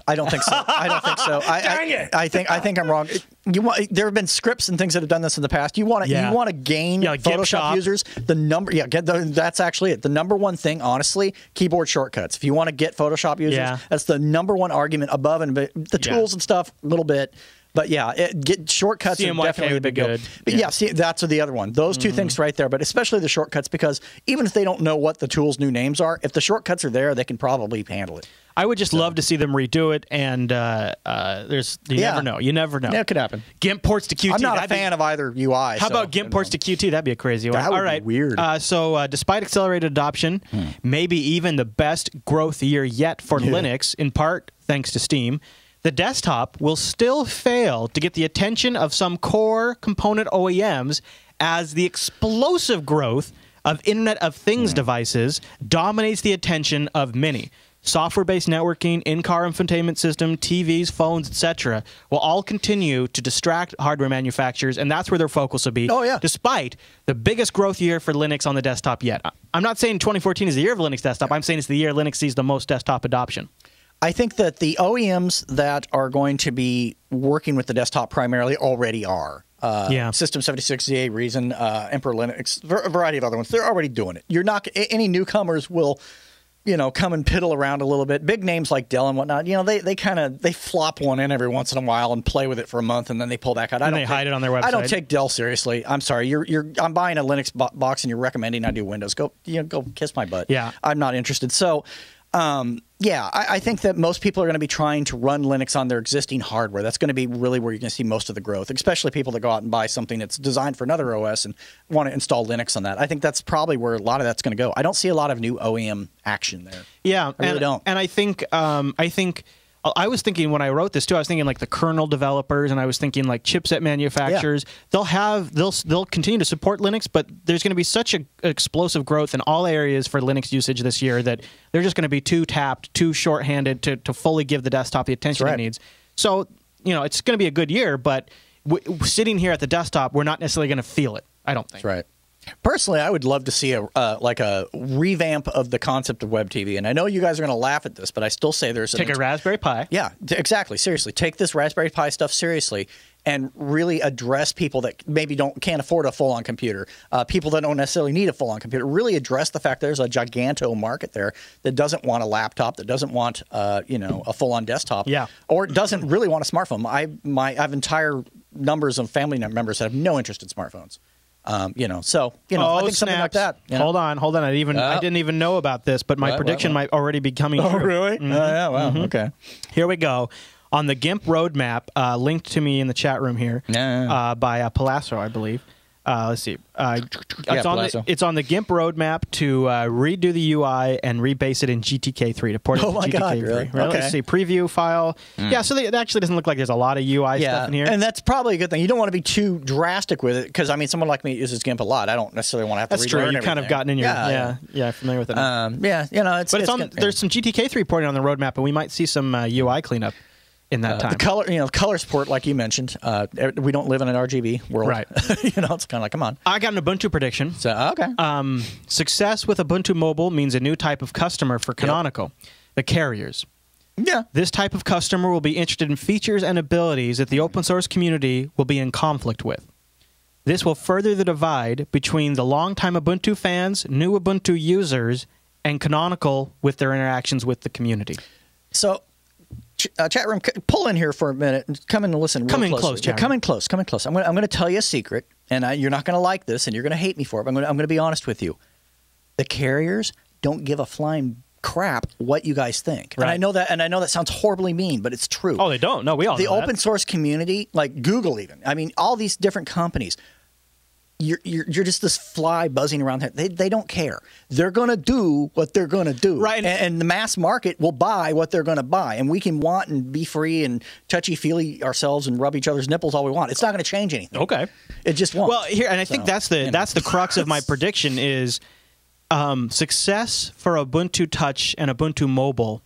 I don't think so. Dang it. I think I'm wrong. There have been scripts and things that have done this in the past. You want to gain like Photoshop users. That's actually it. The number one thing, honestly, keyboard shortcuts. If you want to get Photoshop users, that's the number one argument above and the tools and stuff a little bit. But get shortcuts are definitely a big deal. But see, that's the other one. Those two things right there, but especially the shortcuts, because even if they don't know what the tool's new names are, if the shortcuts are there, they can probably handle it. I would just love to see them redo it, and never know. You never know. Yeah, it could happen. GIMP ports to Qt. I'm not a fan of either UI. How about GIMP ports to Qt? That'd be a crazy one. That would be weird. So despite accelerated adoption, maybe even the best growth year yet for Linux, in part thanks to Steam, the desktop will still fail to get the attention of some core component OEMs as the explosive growth of Internet of Things devices dominates the attention of many. Software-based networking, in-car infotainment system, TVs, phones, etc. will all continue to distract hardware manufacturers, and that's where their focus will be, despite the biggest growth year for Linux on the desktop yet. I'm not saying 2014 is the year of Linux desktop. I'm saying it's the year Linux sees the most desktop adoption. I think that the OEMs that are going to be working with the desktop primarily already are. System 76ZA, Reason, Emperor Linux, a variety of other ones. They're already doing it. You're not any newcomers will, come and piddle around a little bit. Big names like Dell and whatnot, they flop one in every once in a while and play with it for a month, and then they pull back out. They hide it on their website. I don't take Dell seriously. I'm sorry. I'm buying a Linux box, and you're recommending I do Windows. Go kiss my butt. Yeah, I'm not interested. So. I think that most people are going to be trying to run Linux on their existing hardware. That's going to be really where you're going to see most of the growth, especially people that go out and buy something that's designed for another OS and want to install Linux on that. I think that's probably where a lot of that's going to go. I don't see a lot of new OEM action there. Yeah, I really don't. And I think I was thinking when I wrote this too, I was thinking like the kernel developers, and I was thinking like chipset manufacturers. Yeah. They'll continue to support Linux, but there's going to be such an explosive growth in all areas for Linux usage this year that they're just going to be too tapped, too short-handed to fully give the desktop the attention it needs. So it's going to be a good year, but sitting here at the desktop, we're not necessarily going to feel it. I don't think. That's right. Personally, I would love to see a revamp of the concept of web TV. And I know you guys are going to laugh at this, but I still say there's take a Raspberry Pi. Yeah, exactly. Seriously, take this Raspberry Pi stuff seriously and really address people that maybe can't afford a full-on computer, people that don't necessarily need a full-on computer. Really address the fact there's a giganto market there that doesn't want a laptop, that doesn't want a full-on desktop, or doesn't really want a smartphone. I have entire numbers of family members that have no interest in smartphones. I think something like that. Hold on. I didn't even know about this, but my prediction might already be coming true. Really? Yeah. Wow. Okay. Here we go. on the GIMP roadmap, linked to me in the chat room here by Palazzo, I believe. Let's see. It's on the GIMP roadmap to redo the UI and rebase it in GTK3 to port it to GTK3. Really? Right? Okay. Let's see. Preview file. Yeah, so it actually doesn't look like there's a lot of UI stuff in here. And that's probably a good thing. You don't want to be too drastic with it because, I mean, someone like me uses GIMP a lot. I don't necessarily want to have to That's true. relearn You've kind of gotten in your familiar with it. It's on. There's some GTK3 porting on the roadmap, and we might see some UI cleanup in that time. The color support, like you mentioned, we don't live in an RGB world. Right. It's kind of like, come on. I got an Ubuntu prediction. So, okay. Success with Ubuntu Mobile means a new type of customer for Canonical, the carriers. Yeah. This type of customer will be interested in features and abilities that the open source community will be in conflict with. This will further the divide between the longtime Ubuntu fans, new Ubuntu users, and Canonical with their interactions with the community. So, chat room, pull in here for a minute and come in and listen. Come in close, chat room. Come in close. Come in close. I'm going to tell you a secret, and you're not going to like this, and you're going to hate me for it. But I'm going to be honest with you. The carriers don't give a flying crap what you guys think. Right. And I know that sounds horribly mean, but it's true. Oh, they don't. No, we all know the open source community, like Google, even. I mean, all these different companies. You're just this fly buzzing around there. They don't care. They're going to do what they're going to do. Right. And the mass market will buy what they're going to buy. And we can want and be free and touchy-feely ourselves and rub each other's nipples all we want. It's not going to change anything. Okay. It just won't. Well, here, and I think that's the crux of my prediction is success for Ubuntu Touch and Ubuntu Mobile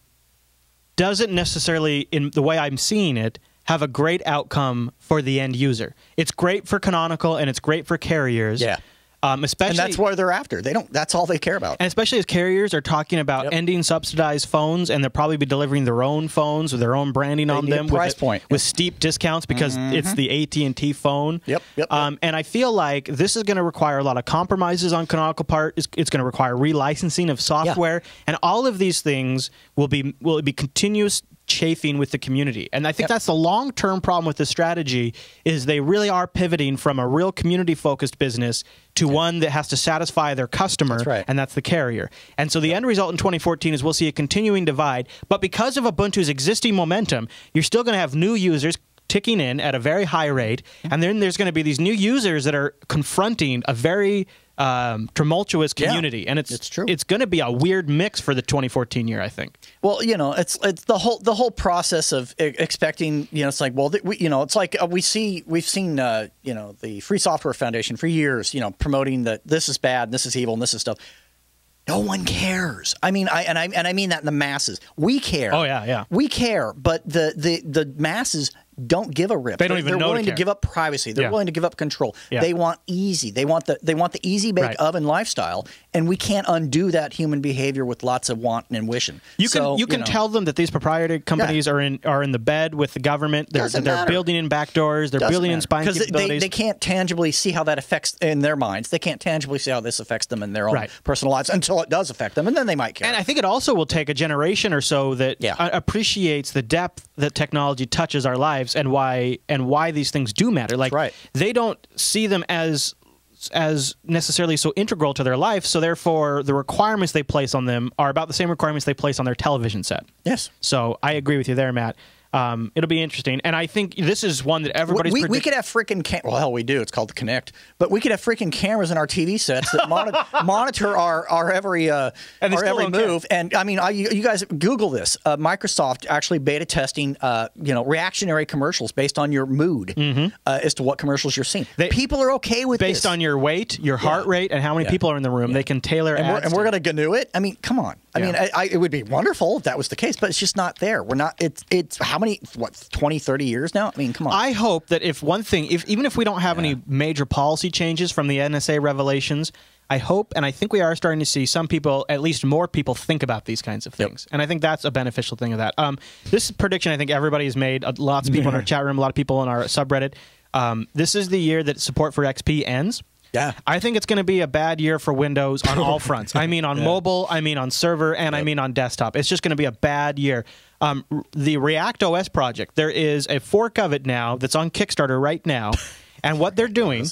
doesn't necessarily, in the way I'm seeing it, have a great outcome for the end user. It's great for Canonical and it's great for carriers. Yeah. Especially, and that's what they're after. They don't. That's all they care about. And especially as carriers are talking about ending subsidized phones, and they'll probably be delivering their own phones with their own branding on them with steep discounts because it's the AT&T phone. Yep. And I feel like this is going to require a lot of compromises on Canonical part. It's going to require relicensing of software, and all of these things will be continuous chafing with the community. And I think that's the long-term problem with this strategy is they really are pivoting from a real community-focused business to one that has to satisfy their customer, and that's the carrier. And so the end result in 2014 is we'll see a continuing divide. But because of Ubuntu's existing momentum, you're still going to have new users ticking in at a very high rate, and then there's going to be these new users that are confronting a very tumultuous community, and it's true. It's going to be a weird mix for the 2014 year, I think. Well, it's the whole process of expecting. It's like, well, it's like we've seen the Free Software Foundation for years, promoting that this is bad, this is evil, and this is stuff. No one cares. I mean, I mean that in the masses. We care. Oh yeah. We care, but the masses don't give a rip. They don't even know. They're willing to give up privacy. They're willing to give up control. Yeah. They want easy. They want the easy bake oven lifestyle, and we can't undo that human behavior with lots of wanting and wishing. You can tell them that these proprietary companies are in the bed with the government. They're building in backdoors. They're building in spying capabilities. Because they can't tangibly see how that affects in their minds. They can't tangibly see how this affects them in their own personal lives until it does affect them, and then they might care. And I think it also will take a generation or so that appreciates the depth that technology touches our lives and why these things do matter. Like they don't see them as necessarily so integral to their life, so therefore the requirements they place on them are about the same requirements they place on their television set. Yes. So I agree with you there, Matt. It'll be interesting, and I think this is one that everybody's. We could have freaking well, hell, we do. It's called the Connect, but we could have freaking cameras in our TV sets that monitor our every move. And I mean, you guys Google this. Microsoft actually beta testing, reactionary commercials based on your mood as to what commercials you're seeing. People are okay with based on your weight, your heart rate, and how many people are in the room. They can tailor ads. And we're going to GNU it. I mean, come on. I mean, it would be wonderful if that was the case, but it's just not there. We're not. It's how many, 20, 30 years now? I mean, come on. I hope that even if we don't have any major policy changes from the NSA revelations, I hope, and I think we are starting to see some people, at least more people, think about these kinds of things. And I think that's a beneficial thing of that. This prediction I think everybody's made, lots of people in our chat room, a lot of people in our subreddit. This is the year that support for XP ends. Yeah. I think it's going to be a bad year for Windows on all fronts. I mean on mobile, I mean on server, and I mean on desktop. It's just going to be a bad year. The React OS project, there is a fork of it now that's on Kickstarter right now. And what they're doing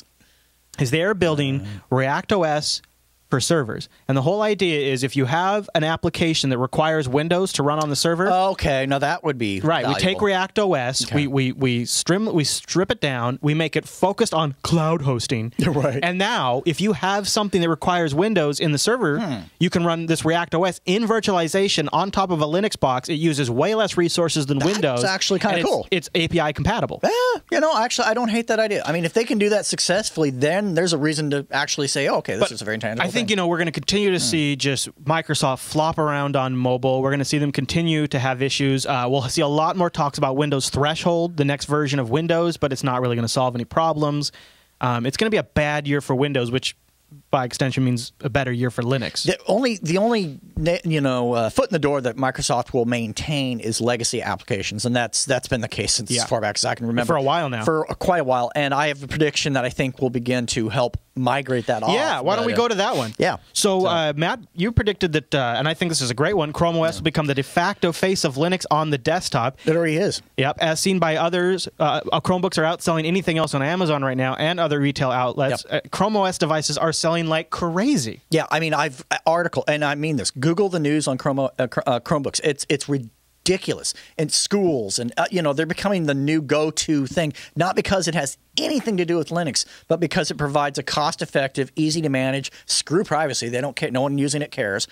is they are building React OS for servers. And the whole idea is if you have an application that requires Windows to run on the server. Okay, now that would be right. valuable. We take React OS, Okay. we strip it down, we make it focused on cloud hosting. Right. And now, if you have something that requires Windows in the server, you can run this React OS in virtualization on top of a Linux box. It uses way less resources than Windows. That's actually kind of and cool. It's API compatible. Actually, I don't hate that idea. I mean, if they can do that successfully, then there's a reason to actually say, okay, this is a very tangible I think, thing. we're going to continue to see just Microsoft flop around on mobile. We're going to see them continue to have issues. We'll see a lot more talks about Windows Threshold, the next version of Windows, but it's not really going to solve any problems. It's going to be a bad year for Windows, which by extension means a better year for Linux. The only foot in the door that Microsoft will maintain is legacy applications, and that's been the case since as far back as I can remember. For a while now. For quite a while, and I have a prediction that I think will begin to help migrate that off. Yeah, why don't we go to that one? Yeah. So, Matt, you predicted that, and I think this is a great one, Chrome OS will become the de facto face of Linux on the desktop. It already is. Yep, as seen by others, Chromebooks are outselling anything else on Amazon right now and other retail outlets. Yep. Chrome OS devices are selling like crazy. Yeah, I mean, and I mean this. Google the news on Chromebooks. It's ridiculous. In schools, and they're becoming the new go-to thing. Not because it has anything to do with Linux, but because it provides a cost-effective, easy-to-manage. Screw privacy. They don't care. No one using it cares.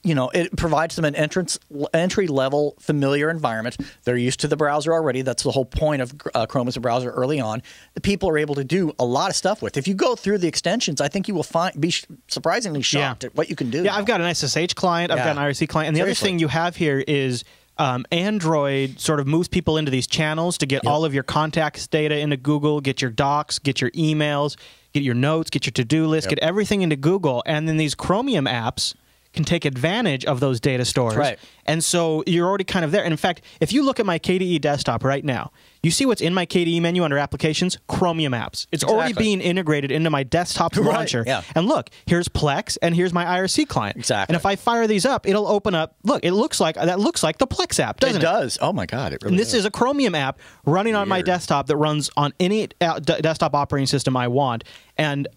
It provides them an entry-level, familiar environment. They're used to the browser already. That's the whole point of Chrome as a browser early on. The people are able to do a lot of stuff with. If you go through the extensions, I think you will be surprisingly shocked at what you can do. Yeah, I've got an SSH client. I've got an IRC client. And the other thing you have here is Android sort of moves people into these channels to get all of your contacts data into Google, get your docs, get your emails, get your notes, get your to-do list, get everything into Google. And then these Chromium apps can take advantage of those data stores. Right. And so you're already kind of there. And in fact, if you look at my KDE desktop right now, you see what's in my KDE menu under Applications? Chromium apps. It's already being integrated into my desktop launcher. Yeah. And look, here's Plex and here's my IRC client. Exactly. And if I fire these up, it'll open up. Look, that looks like the Plex app, doesn't it? It does. Oh my God, it really And this is a Chromium app running on my Weird. desktop that runs on any desktop operating system I want. And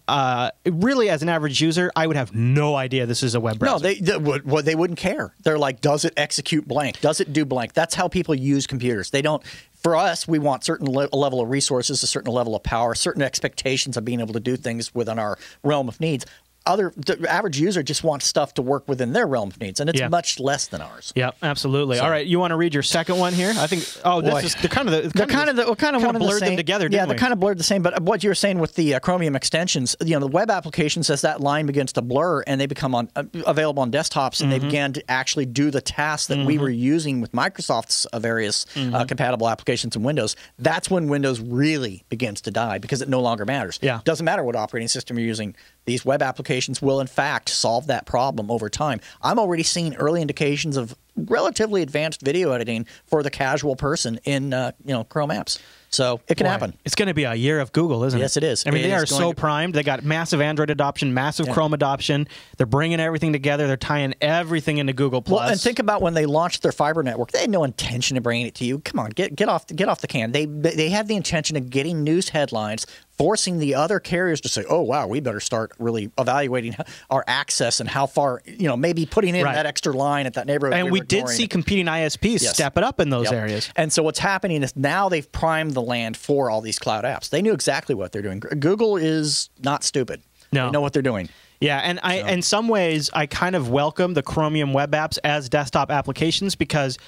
really, as an average user, I would have no idea this is a web browser. No, they wouldn't care. They're like, does it execute blank? Does it do blank? That's how people use computers. They don't. For us, we want certain level of resources, a certain level of power, certain expectations of being able to do things within our realm of needs. The average user just wants stuff to work within their realm of needs, and it's much less than ours. Yeah, absolutely. All right, you want to read your second one here? I think. Oh, this is kind of blurred them together. Didn't we? They're kind of blurred the same. But what you were saying with the Chromium extensions, the web applications, as that line begins to blur and they become available on desktops, and they began to actually do the tasks that we were using with Microsoft's various compatible applications in Windows. That's when Windows really begins to die because it no longer matters. Yeah, doesn't matter what operating system you're using. These web applications will, in fact, solve that problem over time. I'm already seeing early indications of relatively advanced video editing for the casual person in Chrome apps. So it can happen. It's going to be a year of Google, isn't it? Yes, it is. I mean, they are so primed. They got massive Android adoption, massive Chrome adoption. They're bringing everything together. They're tying everything into Google+. Well, and think about when they launched their fiber network. They had no intention of bringing it to you. Come on, get off the can. They had the intention of getting news headlines, forcing the other carriers to say, oh, wow, we better start really evaluating our access and how far, maybe putting in that extra line at that neighborhood. And we did see competing ISPs step it up in those areas. And so what's happening is now they've primed the land for all these cloud apps. They knew exactly what they're doing. Google is not stupid. No. They know what they're doing. Yeah, and in some ways, I kind of welcome the Chromium web apps as desktop applications because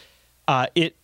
it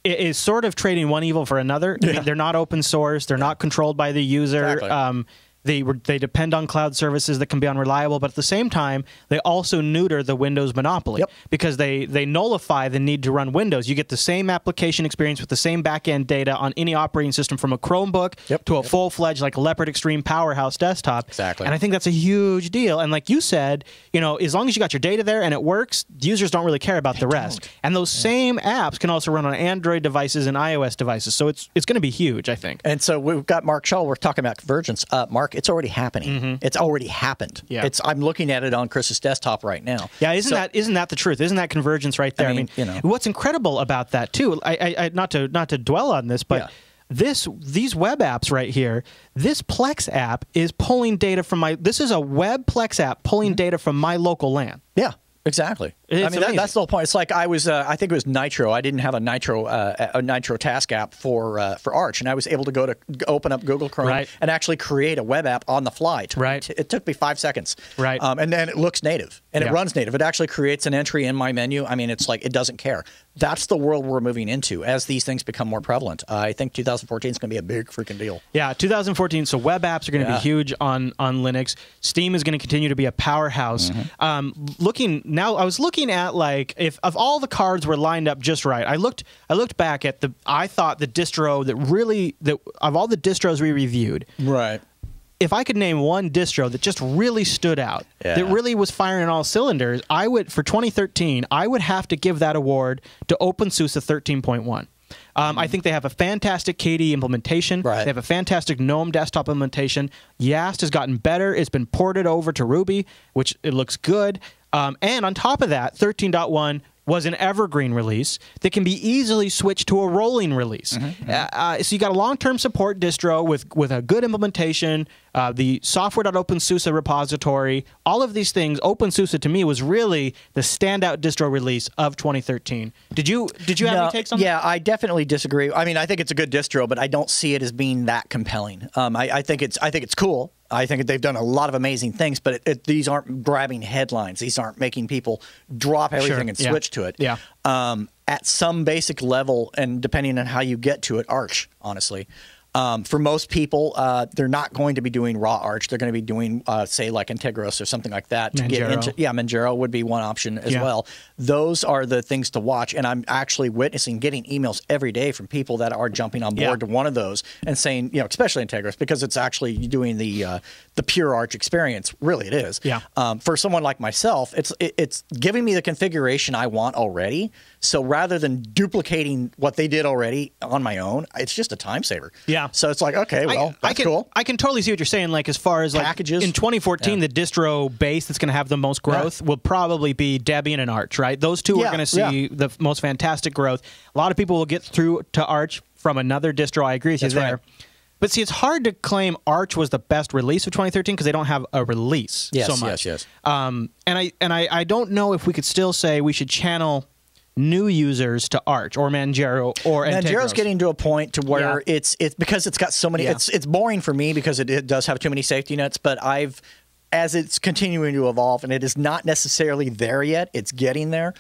is sort of trading one evil for another. I mean, they're not open source. They're not controlled by the user. Exactly. They depend on cloud services that can be unreliable, but at the same time, they also neuter the Windows monopoly because they nullify the need to run Windows. You get the same application experience with the same back-end data on any operating system from a Chromebook to a full-fledged like Leopard Extreme powerhouse desktop. Exactly. And I think that's a huge deal. And like you said, as long as you got your data there and it works, users don't really care about the rest. And those same apps can also run on Android devices and iOS devices. So it's going to be huge, I think. And so we've got Mark Shull. We're talking about convergence. Mark, it's already happening. It's already happened. Yeah. I'm looking at it on Chris's desktop right now. Yeah, isn't that the truth? Isn't that convergence right there? I mean, what's incredible about that too? I not to dwell on this, but these web apps right here, this Plex app is pulling data from this is a web Plex app pulling data from my local LAN. Yeah. Exactly. It's amazing. That's the whole point. It's like I was, I think it was Nitro. I didn't have a Nitro task app for Arch, and I was able to open up Google Chrome and actually create a web app on the fly. It took me 5 seconds. And then it looks native and it runs native. It actually creates an entry in my menu. I mean, it's like it doesn't care. That's the world we're moving into as these things become more prevalent. I think 2014 is going to be a big freaking deal. Yeah, 2014. So web apps are going to be huge on Linux. Steam is going to continue to be a powerhouse. Now, I was looking at like if all the cards were lined up just right. I looked back at I thought the distro that of all the distros we reviewed. Right. If I could name one distro that just really stood out, that really was firing on all cylinders, for 2013, I would have to give that award to OpenSUSE 13.1. I think they have a fantastic KDE implementation. They have a fantastic GNOME desktop implementation. Yast has gotten better. It's been ported over to Ruby, which it looks good. And on top of that, 13.1 was an evergreen release that can be easily switched to a rolling release. So you got a long-term support distro with a good implementation, the software.opensuse repository, all of these things. OpenSUSE to me was really the standout distro release of 2013. Did you have any takes on that? Yeah, I definitely disagree. I mean, I think it's a good distro, but I don't see it as being that compelling. I think it's cool. I think they've done a lot of amazing things, but these aren't grabbing headlines. These aren't making people drop everything and switch to it. At some basic level, and depending on how you get to it, Arch, honestly. For most people, they're not going to be doing raw Arch. They're going to be doing, say, like Integros or something like that. Manjaro would be one option as well. Those are the things to watch, and I'm actually getting emails every day from people that are jumping on board to one of those and saying, especially Integros, because it's actually doing the pure Arch experience. Really, it is. For someone like myself, it's giving me the configuration I want already. So rather than duplicating what they did already on my own, it's just a time saver. So it's like, okay, well, that's cool. I can totally see what you're saying. Like as far as like packages in 2014, the distro base that's going to have the most growth will probably be Debian and Arch, right? Those two are going to see the most fantastic growth. A lot of people will get through to Arch from another distro. I agree with you there. But see, it's hard to claim Arch was the best release of 2013 because they don't have a release so much. And I don't know if we could still say we should channel new users to Arch or Manjaro or Integros. Manjaro's getting to a point to where it's because it's got so many. It's boring for me because it does have too many safety nets. But as it's continuing to evolve, and it is not necessarily there yet. It's getting there.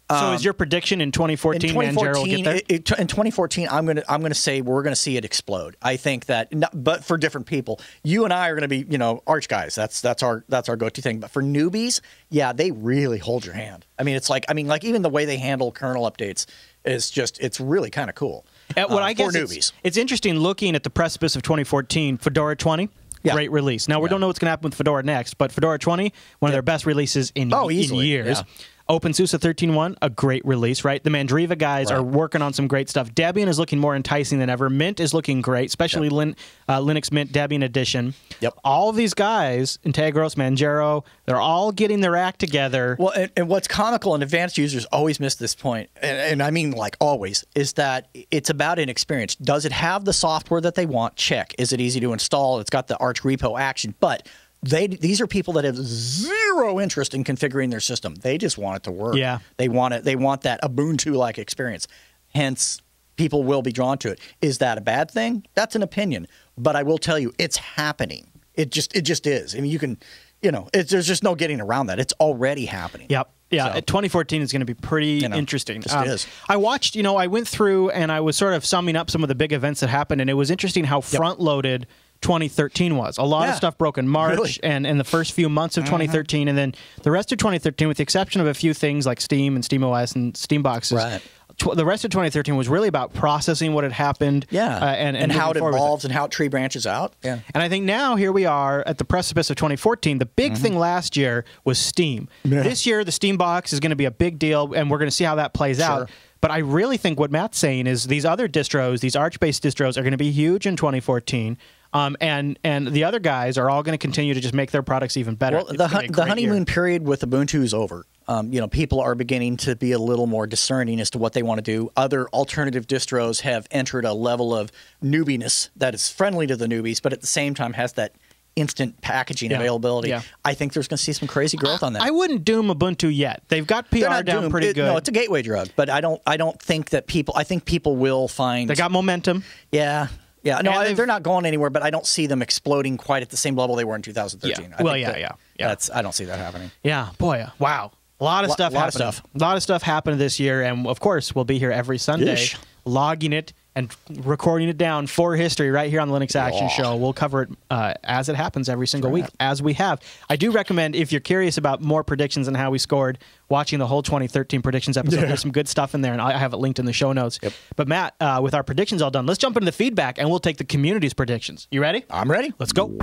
So is your prediction in 2014, Manjaro will get there? In 2014, I'm gonna say we're gonna see it explode. I think that, but for different people, you and I are gonna be Arch guys. That's our go-to thing. But for newbies, they really hold your hand. I mean, like even the way they handle kernel updates is it's really kind of cool. What I guess for newbies, it's interesting looking at the precipice of 2014. Fedora 20. Great release. Now we don't know what's going to happen with Fedora next, but Fedora 20, one of their best releases in years. OpenSUSE 13.1, a great release, right? The Mandriva guys are working on some great stuff. Debian is looking more enticing than ever. Mint is looking great, especially Linux Mint Debian Edition. All of these guys, Integros, Manjaro, they're all getting their act together. Well, and what's comical, and advanced users always miss this point, and I mean like always, is that it's about an experience. Does it have the software that they want? Check. Is it easy to install? It's got the Arch repo action, but these are people that have zero interest in configuring their system. They just want it to work. They want it. They want that Ubuntu-like experience. Hence, people will be drawn to it. Is that a bad thing? That's an opinion. But I will tell you, it's happening. It just is. I mean, you can, there's just no getting around that. It's already happening. So, 2014 is going to be pretty interesting. It is. I watched, I went through and I was sort of summing up some of the big events that happened, and it was interesting how front-loaded 2013 was. A lot of stuff broke in March and in the first few months of 2013, and then the rest of 2013, with the exception of a few things like Steam and SteamOS and Steam boxes, the rest of 2013 was really about processing what had happened and how it evolves and how it tree branches out. And I think now here we are at the precipice of 2014. The big thing last year was Steam. This year, the Steam box is going to be a big deal, and we're going to see how that plays out. But I really think what Matt's saying is these other distros, these Arch-based distros, are going to be huge in 2014. And the other guys are all going to continue to just make their products even better. Well, the honeymoon period with Ubuntu is over. People are beginning to be a little more discerning as to what they want to do. Other alternative distros have entered a level of newbiness that is friendly to the newbies, but at the same time has that instant packaging availability. Yeah. I think there's going to see some crazy growth on that. I wouldn't doom Ubuntu yet. They've got PR down pretty good. No, it's a gateway drug, but I don't think that people. I think people will find they got momentum. Yeah. Yeah, no, they're not going anywhere, but I don't see them exploding quite at the same level they were in 2013. Yeah. I don't see that happening. Yeah, boy, wow. A lot of stuff happened. A lot of stuff happened this year, and of course, we'll be here every Sunday, logging it and recording it down for history right here on the Linux Action Show. We'll cover it as it happens every single week, as we have. I do recommend, if you're curious about more predictions and how we scored, watching the whole 2013 predictions episode. There's some good stuff in there, and I have it linked in the show notes. Yep. But Matt, with our predictions all done, let's jump into the feedback, and we'll take the community's predictions. You ready? I'm ready. Let's go.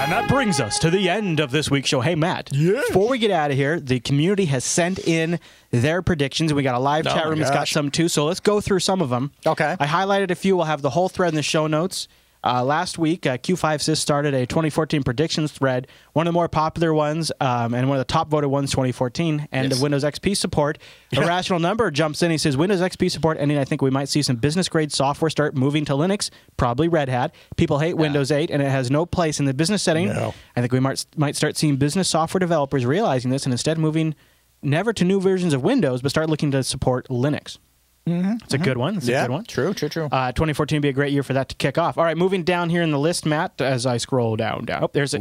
And that brings us to the end of this week's show. Hey, Matt, before we get out of here, the community has sent in their predictions. We got a live chat room that's got some too, so let's go through some of them. Okay. I highlighted a few. We'll have the whole thread in the show notes. Last week, Q5Sys started a 2014 predictions thread, one of the more popular ones, and one of the top voted ones, 2014, and the Windows XP support. A rational number jumps in. He says, Windows XP support ending. I think we might see some business-grade software start moving to Linux, probably Red Hat. People hate Windows 8, and it has no place in the business setting. I think we might start seeing business software developers realizing this and instead moving never to new versions of Windows, but start looking to support Linux. It's a good one. It's a good one. True. 2014 would be a great year for that to kick off. All right, moving down here in the list, Matt, as I scroll down. Oh, here's a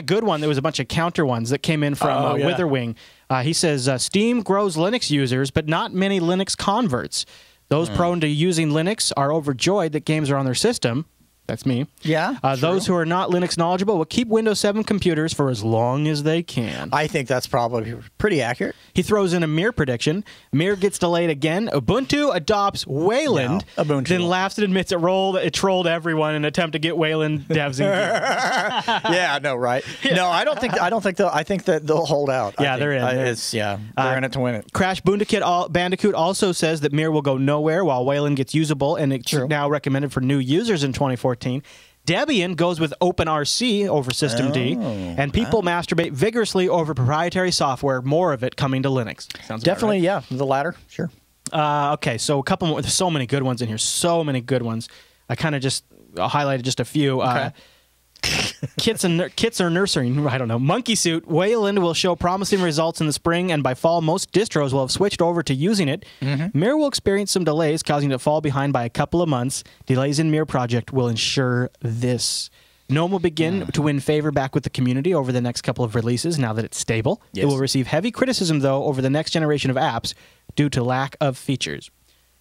good one. There was a bunch of counter ones that came in from Witherwing. He says, Steam grows Linux users, but not many Linux converts. Those prone to using Linux are overjoyed that games are on their system. That's me. Yeah. Those who are not Linux knowledgeable will keep Windows 7 computers for as long as they can. I think that's probably pretty accurate. He throws in a Mir prediction. Mir gets delayed again. Ubuntu adopts Wayland, then laughs and admits it trolled everyone in an attempt to get Wayland devs in gear. Yeah, I know, right? No, I don't think I think that they'll hold out. Yeah, they're in. They're in it to win it. Crash Bandicoot also says that Mir will go nowhere while Wayland gets usable, and it's now recommended for new users in 2014. Debian goes with OpenRC over Systemd, and people masturbate vigorously over proprietary software, more of it coming to Linux. Sounds definitely, right. The latter, sure. Okay, so a couple more. There's so many good ones in here, so many good ones. I kind of just highlighted just a few. Okay. Kits are nurturing. I don't know. Monkey Suit. Wayland will show promising results in the spring, and by fall, most distros will have switched over to using it. Mir will experience some delays, causing it to fall behind by a couple of months. Delays in Mir project will ensure this. GNOME will begin to win favor back with the community over the next couple of releases now that it's stable. It will receive heavy criticism, though, over the next generation of apps due to lack of features.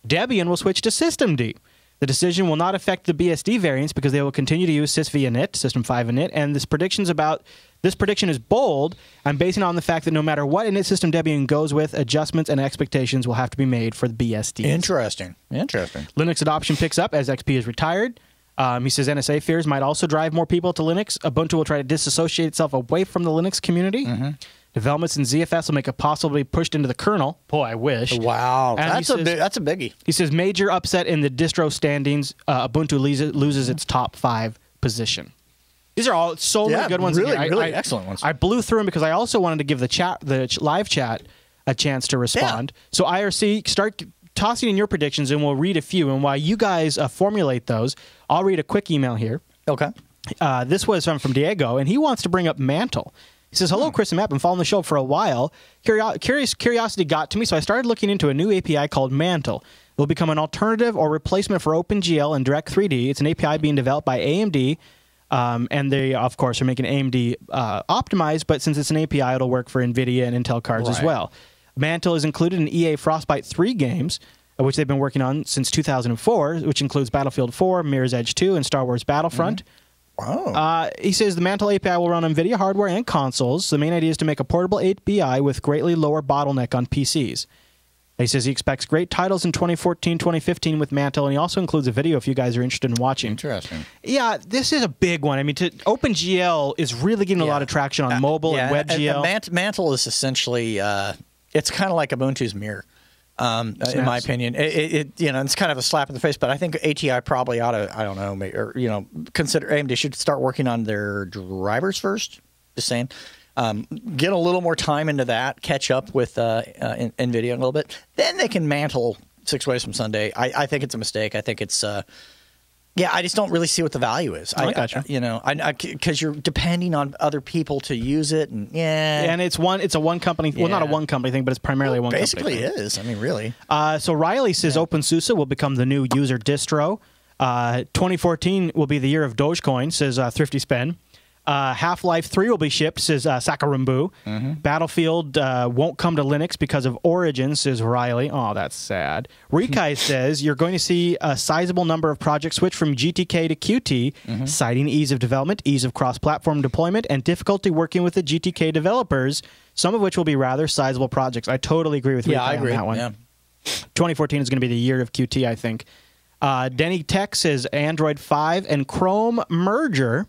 Debian will switch to Systemd. The decision will not affect the BSD variants because they will continue to use sysvinit, System 5 init, and this prediction is bold. I'm basing it on the fact that no matter what init system Debian goes with, adjustments and expectations will have to be made for the BSD. Interesting. Linux adoption picks up as XP is retired. He says NSA fears might also drive more people to Linux. Ubuntu will try to disassociate itself away from the Linux community. Developments in ZFS will make it possibly pushed into the kernel. Boy, I wish. Wow, that's a biggie. He says major upset in the distro standings. Ubuntu loses its top 5 position. These are all so many good ones. Really excellent ones. I blew through them because I also wanted to give the live chat a chance to respond. So IRC, start tossing in your predictions, and we'll read a few. And while you guys formulate those, I'll read a quick email here. Okay. This was from Diego, and he wants to bring up Mantle. He says, hello, Chris and Matt. I've been following the show for a while. Curiosity got to me, so I started looking into a new API called Mantle. It will become an alternative or replacement for OpenGL and Direct3D. It's an API being developed by AMD, and they, of course, are making AMD optimized, but since it's an API, it'll work for NVIDIA and Intel cards as well. Mantle is included in EA Frostbite 3 games, which they've been working on since 2004, which includes Battlefield 4, Mirror's Edge 2, and Star Wars Battlefront. Wow. He says the Mantle API will run on NVIDIA hardware and consoles. The main idea is to make a portable API with greatly lower bottleneck on PCs. He says he expects great titles in 2014, 2015 with Mantle, and he also includes a video if you guys are interested in watching. Interesting. Yeah, this is a big one. I mean, OpenGL is really getting a lot of traction on mobile and WebGL. Mantle is essentially, it's kind of like Ubuntu's Mir. in my opinion. It's kind of a slap in the face, but I think ATI probably ought to, I don't know, consider AMD should start working on their drivers first. Just saying. Get a little more time into that, catch up with NVIDIA a little bit. Then they can mantle 6 ways from Sunday. I think it's a mistake. I think it's I just don't really see what the value is. I gotcha. Because you're depending on other people to use it, and it's a one company. Well, not a one company thing, but it's primarily a one company. Basically, it is. I mean, really. So Riley says OpenSUSE will become the new user distro. 2014 will be the year of Dogecoin, says Thrifty Spend. Half-Life 3 will be shipped, says Sakarumbu. Battlefield won't come to Linux because of Origin, says Riley. Oh, that's sad. Rikai says you're going to see a sizable number of projects switch from GTK to QT, citing ease of development, ease of cross-platform deployment, and difficulty working with the GTK developers, some of which will be rather sizable projects. I totally agree with Rikai on that one. Yeah. 2014 is going to be the year of QT, I think. Denny Tech says Android 5 and Chrome merger.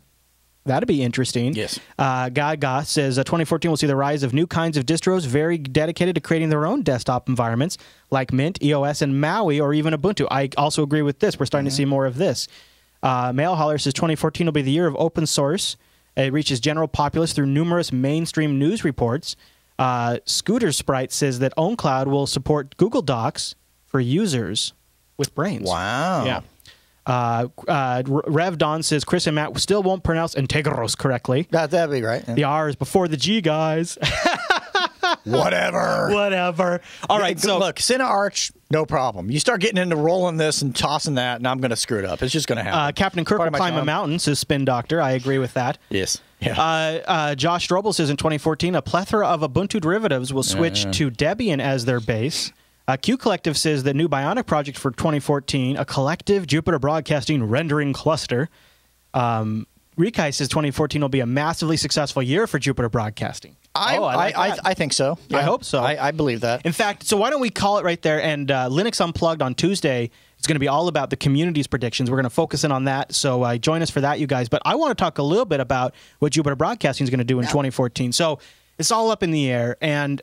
That'd be interesting. Yes. Gaga says 2014 will see the rise of new kinds of distros very dedicated to creating their own desktop environments like Mint, EOS, and Maui, or even Ubuntu. I also agree with this. We're starting to see more of this. Mail Holler says 2014 will be the year of open source. It reaches general populace through numerous mainstream news reports. Scooter Sprite says that OwnCloud will support Google Docs for users with brains. Wow. Yeah. Rev Don says Chris and Matt still won't pronounce Integros correctly. That'd be right. Yeah. The R is before the G, guys. Whatever. All right, so look, CineArch, no problem. You start getting into rolling this and tossing that, and I'm going to screw it up. It's just going to happen. Captain Kirk will climb a mountain, says Spin Doctor. I agree with that. Yes. Yeah. Josh Strobel says in 2014, a plethora of Ubuntu derivatives will switch to Debian as their base. Q Collective says the new Bionic project for 2014, a collective Jupyter Broadcasting rendering cluster. Rikai says 2014 will be a massively successful year for Jupyter Broadcasting. I think so. Yeah. I hope so. I believe that. In fact, so why don't we call it right there? And Linux Unplugged on Tuesday is going to be all about the community's predictions. We're going to focus in on that. So join us for that, you guys. But I want to talk a little bit about what Jupyter Broadcasting is going to do in 2014. So it's all up in the air, and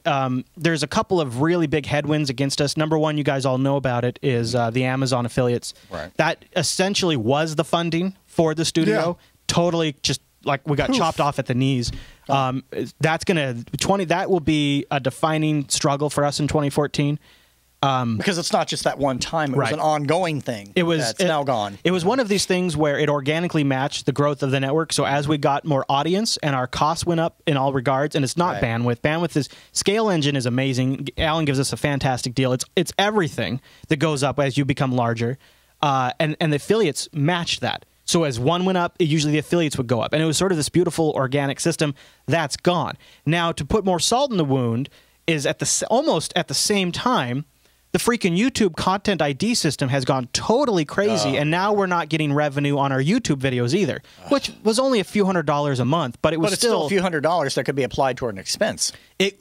there's a couple of really big headwinds against us. Number one, you guys all know about it, is the Amazon affiliates. Right. That essentially was the funding for the studio. Yeah. Totally just like we got chopped off at the knees. That's going to that will be a defining struggle for us in 2014. Because it's not just that one time; it was an ongoing thing. It's now gone. It was one of these things where it organically matched the growth of the network. So as we got more audience and our costs went up in all regards, and it's not bandwidth. Bandwidth is Scale Engine is amazing. Alan gives us a fantastic deal. It's everything that goes up as you become larger, and the affiliates matched that. So as one went up, usually the affiliates would go up, and it was sort of this beautiful organic system that's gone. Now to put more salt in the wound is almost at the same time. The freaking YouTube Content ID system has gone totally crazy, and now we're not getting revenue on our YouTube videos either, which was only a few $100s a month, but it's still a few $100s that could be applied toward an expense. It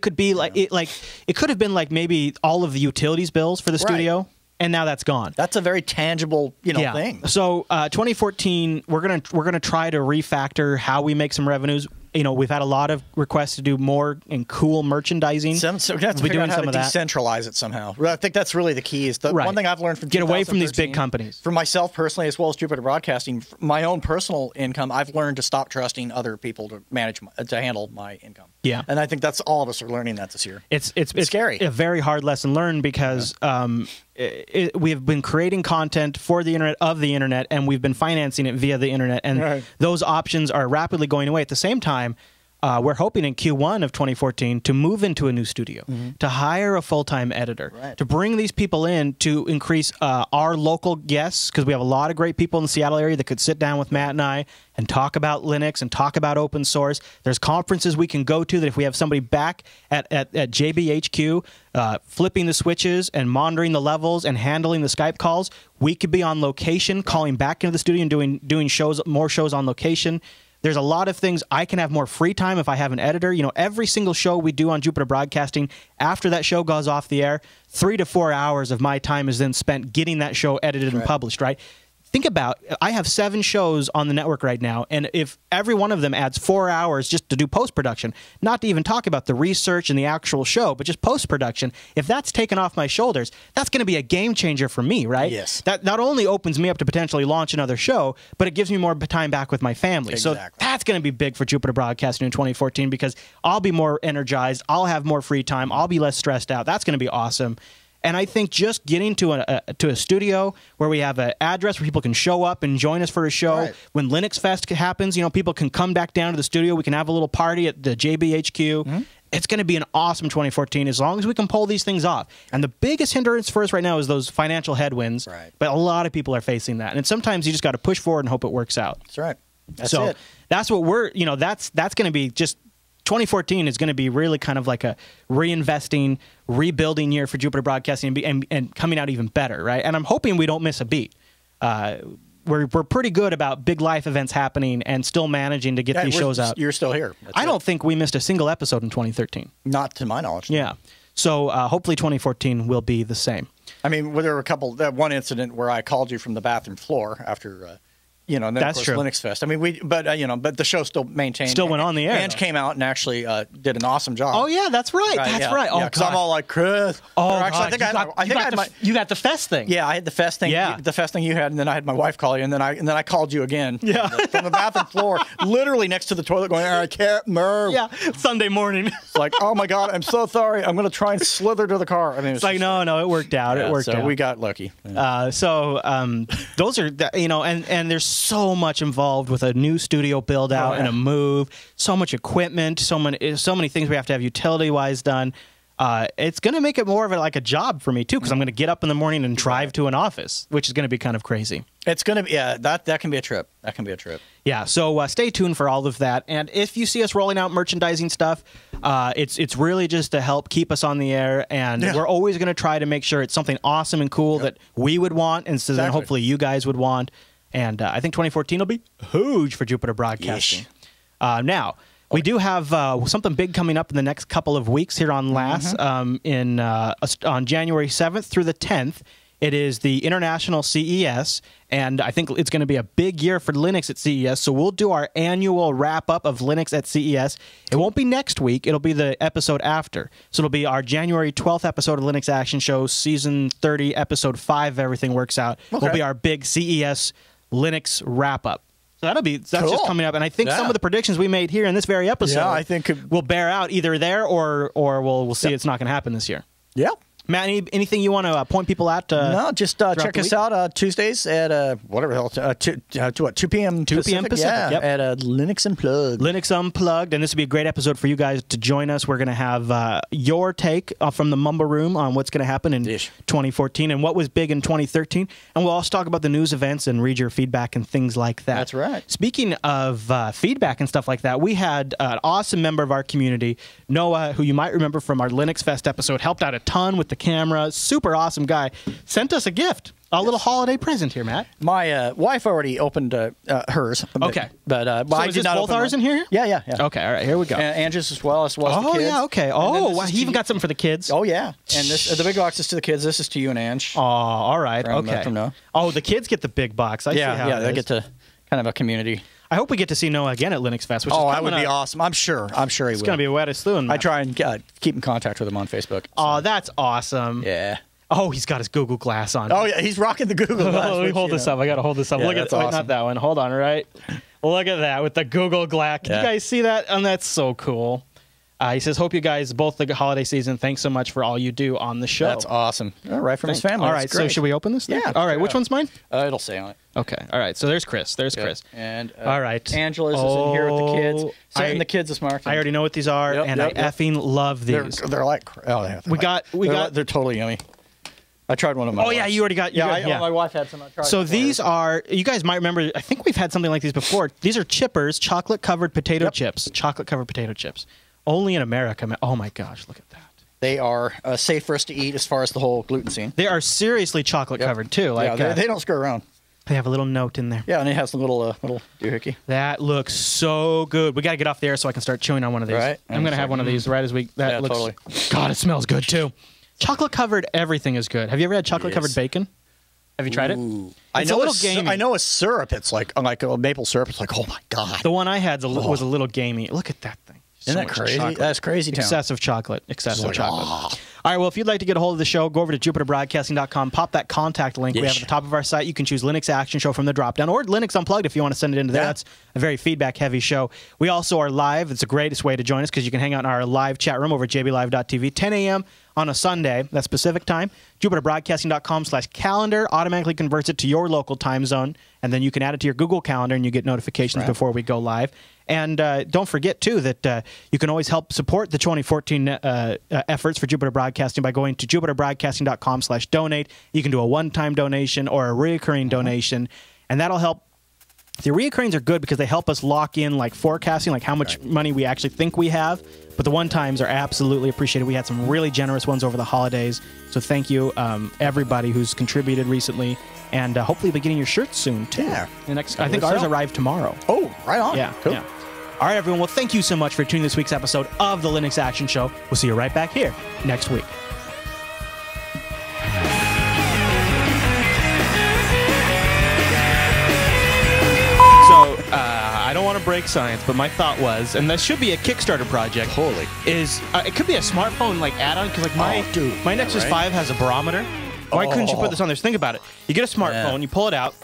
could be it could have been like maybe all of the utilities bills for the studio. And now that's gone. That's a very tangible, thing. So 2014, we're gonna try to refactor how we make some revenues. We've had a lot of requests to do more and cool merchandising. So we have to figure out how to decentralize it somehow. I think that's really the key. Is the one thing I've learned from get away from these big companies. For myself personally, as well as Jupyter Broadcasting, my own personal income, I've learned to stop trusting other people to handle my income. Yeah, and I think that's all of us are learning that this year. It's scary. A very hard lesson learned because we have been creating content for the internet of the internet, and we've been financing it via the internet, and those options are rapidly going away. At the same time, we're hoping in Q1 of 2014 to move into a new studio, to hire a full-time editor, to bring these people in to increase our local guests, because we have a lot of great people in the Seattle area that could sit down with Matt and I and talk about Linux and talk about open source. There's conferences we can go to that if we have somebody back at JBHQ flipping the switches and monitoring the levels and handling the Skype calls, we could be on location, calling back into the studio and doing more shows on location. There's a lot of things. I can have more free time if I have an editor. Every single show we do on Jupyter Broadcasting, after that show goes off the air, 3 to 4 hours of my time is then spent getting that show edited and published, right? think about, I have 7 shows on the network right now, and if every one of them adds 4 hours just to do post-production, not to even talk about the research and the actual show, but just post-production, if that's taken off my shoulders, that's going to be a game changer for me, right? Yes. That not only opens me up to potentially launch another show, but it gives me more time back with my family. Exactly. So that's going to be big for Jupiter Broadcasting in 2014 because I'll be more energized, I'll have more free time, I'll be less stressed out. That's going to be awesome. And I think just getting to a studio where we have an address where people can show up and join us for a show. Right. When Linux Fest happens, people can come back down to the studio. We can have a little party at the JBHQ. It's going to be an awesome 2014 as long as we can pull these things off. And the biggest hindrance for us right now is those financial headwinds. Right. But a lot of people are facing that. And sometimes you just got to push forward and hope it works out. That's right. That's so it. that's what we're, that's going to be just 2014 is going to be really kind of like a reinvesting, rebuilding year for Jupiter Broadcasting and coming out even better, right? And I'm hoping we don't miss a beat. We're pretty good about big life events happening and still managing to get these shows out. You're still here. I don't think we missed a single episode in 2013. Not to my knowledge. Yeah. So hopefully 2014 will be the same. I mean, there were that one incident where I called you from the bathroom floor after and then That's of course true. Linux Fest. I mean, but the show still maintained. Still went on the air. Ange came out and actually did an awesome job. Oh yeah, that's right. That's yeah. right. Oh, because I'm all like, Chris. Oh, or actually, God. I think I had you got the Fest thing. Yeah, I had the Fest thing. Yeah. The Fest thing you had, and then I had my wife call you, and then I called you again. Yeah. From the bathroom floor, literally next to the toilet, going, I can't move. Yeah. Sunday morning. It's like, oh my God, I'm so sorry. I'm going to try and slither to the car. I mean, It's like no, it worked out. Yeah, it worked out. we got lucky. Those are and there's so much involved with a new studio build out and a move, so much equipment, so many things we have to have utility wise done. It's going to make it more of a job for me too, because I'm going to get up in the morning and drive to an office, which is going to be kind of crazy. It's going to be that can be a trip. That can be a trip. Yeah, so stay tuned for all of that. And if you see us rolling out merchandising stuff, it's really just to help keep us on the air. And we're always going to try to make sure it's something awesome and cool that we would want, and so then hopefully you guys would want. And I think 2014 will be huge for Jupiter Broadcasting. Now, we do have something big coming up in the next couple of weeks here on LAS on January 7th through the 10th. It is the International CES, and I think it's going to be a big year for Linux at CES, so we'll do our annual wrap-up of Linux at CES. It won't be next week. It'll be the episode after. So it'll be our January 12th episode of Linux Action Show, Season 30, Episode 5, if everything works out. Will be our big CES Linux wrap-up. So that's cool. just coming up, and I think some of the predictions we made here in this very episode I think will bear out either there or we'll see it's not going to happen this year. Yeah. Matt, anything you want to point people at? No, just check us out Tuesdays at whatever the hell, 2 p.m. 2 p.m. Pacific, yeah, at Linux Unplugged. Linux Unplugged, and this will be a great episode for you guys to join us. We're going to have your take from the Mumble Room on what's going to happen in 2014 and what was big in 2013, and we'll also talk about the news events and read your feedback and things like that. That's right. Speaking of feedback and stuff like that, we had an awesome member of our community, Noah, who you might remember from our Linux Fest episode, helped out a ton with the camera, super awesome guy, sent us a gift, a little holiday present here, Matt. My wife already opened hers. Okay. But so I is did this not both open ours mine. in here? Yeah. Okay, all right, here we go. Angie's as well as the kids. Oh, yeah, okay. Oh, wow, he even got something for the kids. Oh, yeah. And this the big box is to the kids. This is to you and Ange. Oh, all right, From okay. Noah. Oh, the kids get the big box. I see how it they is. get to kind of a community. I hope we get to see Noah again at Linux Fest, which is that would coming be up. awesome. I'm sure he It's will. going to be wet as soon. I try and keep in contact with him on Facebook. So. Oh, that's awesome. Yeah. Oh, he's got his Google Glass on. Oh, yeah, he's rocking the Google Glass. Let me hold this up. I got to hold this up. Yeah, Look at that's wait, awesome. not that one. Hold on, right? Look at that with the Google Glass. Can you guys see that? And that's so cool. He says, hope you guys, both the holiday season, thanks so much for all you do on the show. That's awesome. All right, from his family. All right, so should we open this thing? Yeah. All right, which one's mine? It'll say on it. Okay, all right, so there's Chris. There's Chris. And all right. Angela's is in here with the kids. Sending the kids this market. I already know what these are, and I effing love these. They're like, they're totally yummy. I tried one of them. Oh, yeah, you already got. My wife had some. I tried so these are, you guys might remember, I think we've had something like these before. These are Chippers, chocolate-covered potato chips. Chocolate-covered potato chips. Only in America. Oh, my gosh, look at that. They are safe for us to eat as far as the whole gluten scene. They are seriously chocolate-covered, too. Like, they don't screw around. They have a little note in there. Yeah, and it has a little doohickey. That looks so good. We got to get off the air so I can start chewing on one of these. Right. I'm going to have one of these right as we... That looks, totally. God, it smells good, too. Chocolate-covered everything is good. Have you ever had chocolate-covered bacon? Have you tried it? I It's know a little gamey. I know a syrup. It's like a maple syrup. It's like, oh my god. The one I had was a little gamey. Look at that thing. Isn't that much crazy? chocolate. That's crazy town. Excessive chocolate. Excessive Like, chocolate. ah. All right, well, if you'd like to get a hold of the show, go over to jupiterbroadcasting.com, pop that contact link we have at the top of our site. You can choose Linux Action Show from the drop-down, or Linux Unplugged if you want to send it into there. Yeah. That's a very feedback-heavy show. We also are live. It's the greatest way to join us because you can hang out in our live chat room over at jblive.tv, 10 a.m. on a Sunday. That's Pacific time. jupiterbroadcasting.com/calendar automatically converts it to your local time zone, and then you can add it to your Google Calendar, and you get notifications before we go live. And don't forget, too, that you can always help support the 2014 efforts for Jupiter Broadcasting by going to jupiterbroadcasting.com/donate. You can do a one-time donation or a recurring donation, and that'll help. The reoccurrings are good because they help us lock in like forecasting, like how much money we actually think we have. But the one-times are absolutely appreciated. We had some really generous ones over the holidays. So thank you, everybody who's contributed recently. And hopefully be getting your shirts soon, too. Yeah. I think ours arrive tomorrow. Oh, right on. Yeah. Cool. Yeah. All right, everyone. Well, thank you so much for tuning this week's episode of the Linux Action Show. We'll see you right back here next week. So, I don't want to break science, but my thought was, and this should be a Kickstarter project. Holy. Is it could be a smartphone like add-on because like my Nexus 5 has a barometer. Why couldn't you put this on there? Think about it. You get a smartphone, you pull it out,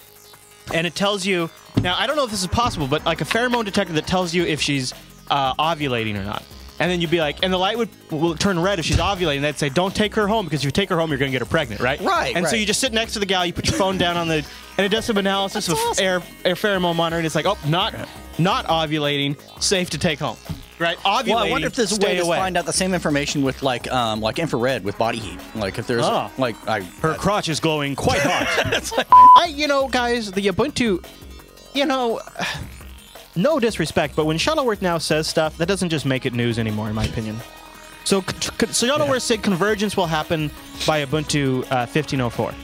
and it tells you. Now I don't know if this is possible, but like a pheromone detector that tells you if she's ovulating or not. And then you'd be like, and the light will turn red if she's ovulating. They'd say, don't take her home because if you take her home, you're going to get her pregnant, right? Right. And so you just sit next to the gal, you put your phone down on the, and it does some analysis of air pheromone monitor, and it's like, oh, not ovulating, safe to take home, right? Ovulating. Well, I wonder if there's a way to away. find out the same information with like infrared with body heat. Like if there's her crotch is glowing quite hot. It's like, Guys, the Ubuntu, no disrespect, but when Shuttleworth now says stuff, that doesn't just make it news anymore, in my opinion. So Shuttleworth said convergence will happen by Ubuntu 15.04.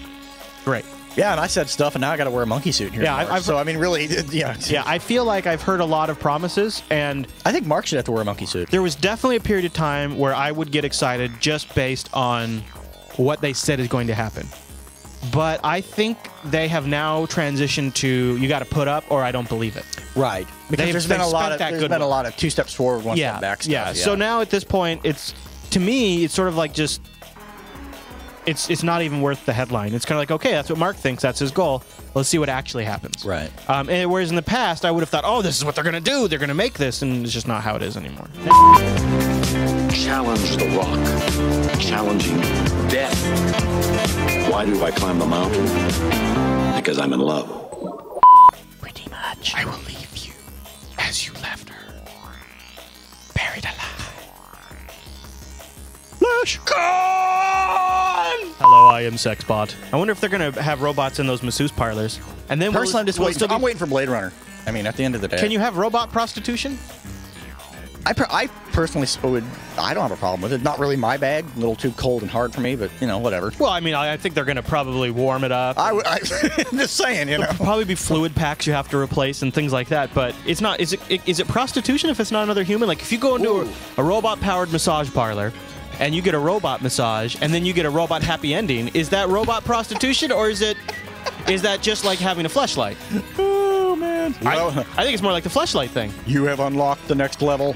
Great. yeah, and I said stuff, and now I got to wear a monkey suit here. Yeah, so I mean, really, yeah. Yeah, I feel like I've heard a lot of promises, and I think Mark should have to wear a monkey suit. there was definitely a period of time where I would get excited just based on what they said is going to happen. But I think they have now transitioned to you got to put up or I don't believe it. Right. Because there's been a lot of 2 steps forward, 1 step back stuff. Yeah. So now at this point, to me, it's sort of like just it's not even worth the headline. It's kind of like, okay, that's what Mark thinks, that's his goal. Let's see what actually happens. Right. And whereas in the past, I would have thought, oh, this is what they're going to do. They're going to make this, and it's just not how it is anymore. Challenge the rock. Challenging death. Why do I climb the mountain? Because I'm in love. Pretty much. I will leave you as you left her. Buried alive. Lash gone! Hello, I am Sexbot. I wonder if they're going to have robots in those masseuse parlors. And then Personally, I'm waiting for Blade Runner. I mean, at the end of the day. Can you have robot prostitution? I personally would. I don't have a problem with it. Not really my bag. A little too cold and hard for me, but whatever. Well, I mean, I think they're going to probably warm it up. I'm just saying, There'll probably be fluid packs you have to replace and things like that. But it's not. Is it prostitution if it's not another human? Like if you go into a robot-powered massage parlor and you get a robot massage and then you get a robot happy ending, is that robot prostitution or is that just like having a fleshlight? Oh man! I think it's more like the fleshlight thing. You have unlocked the next level.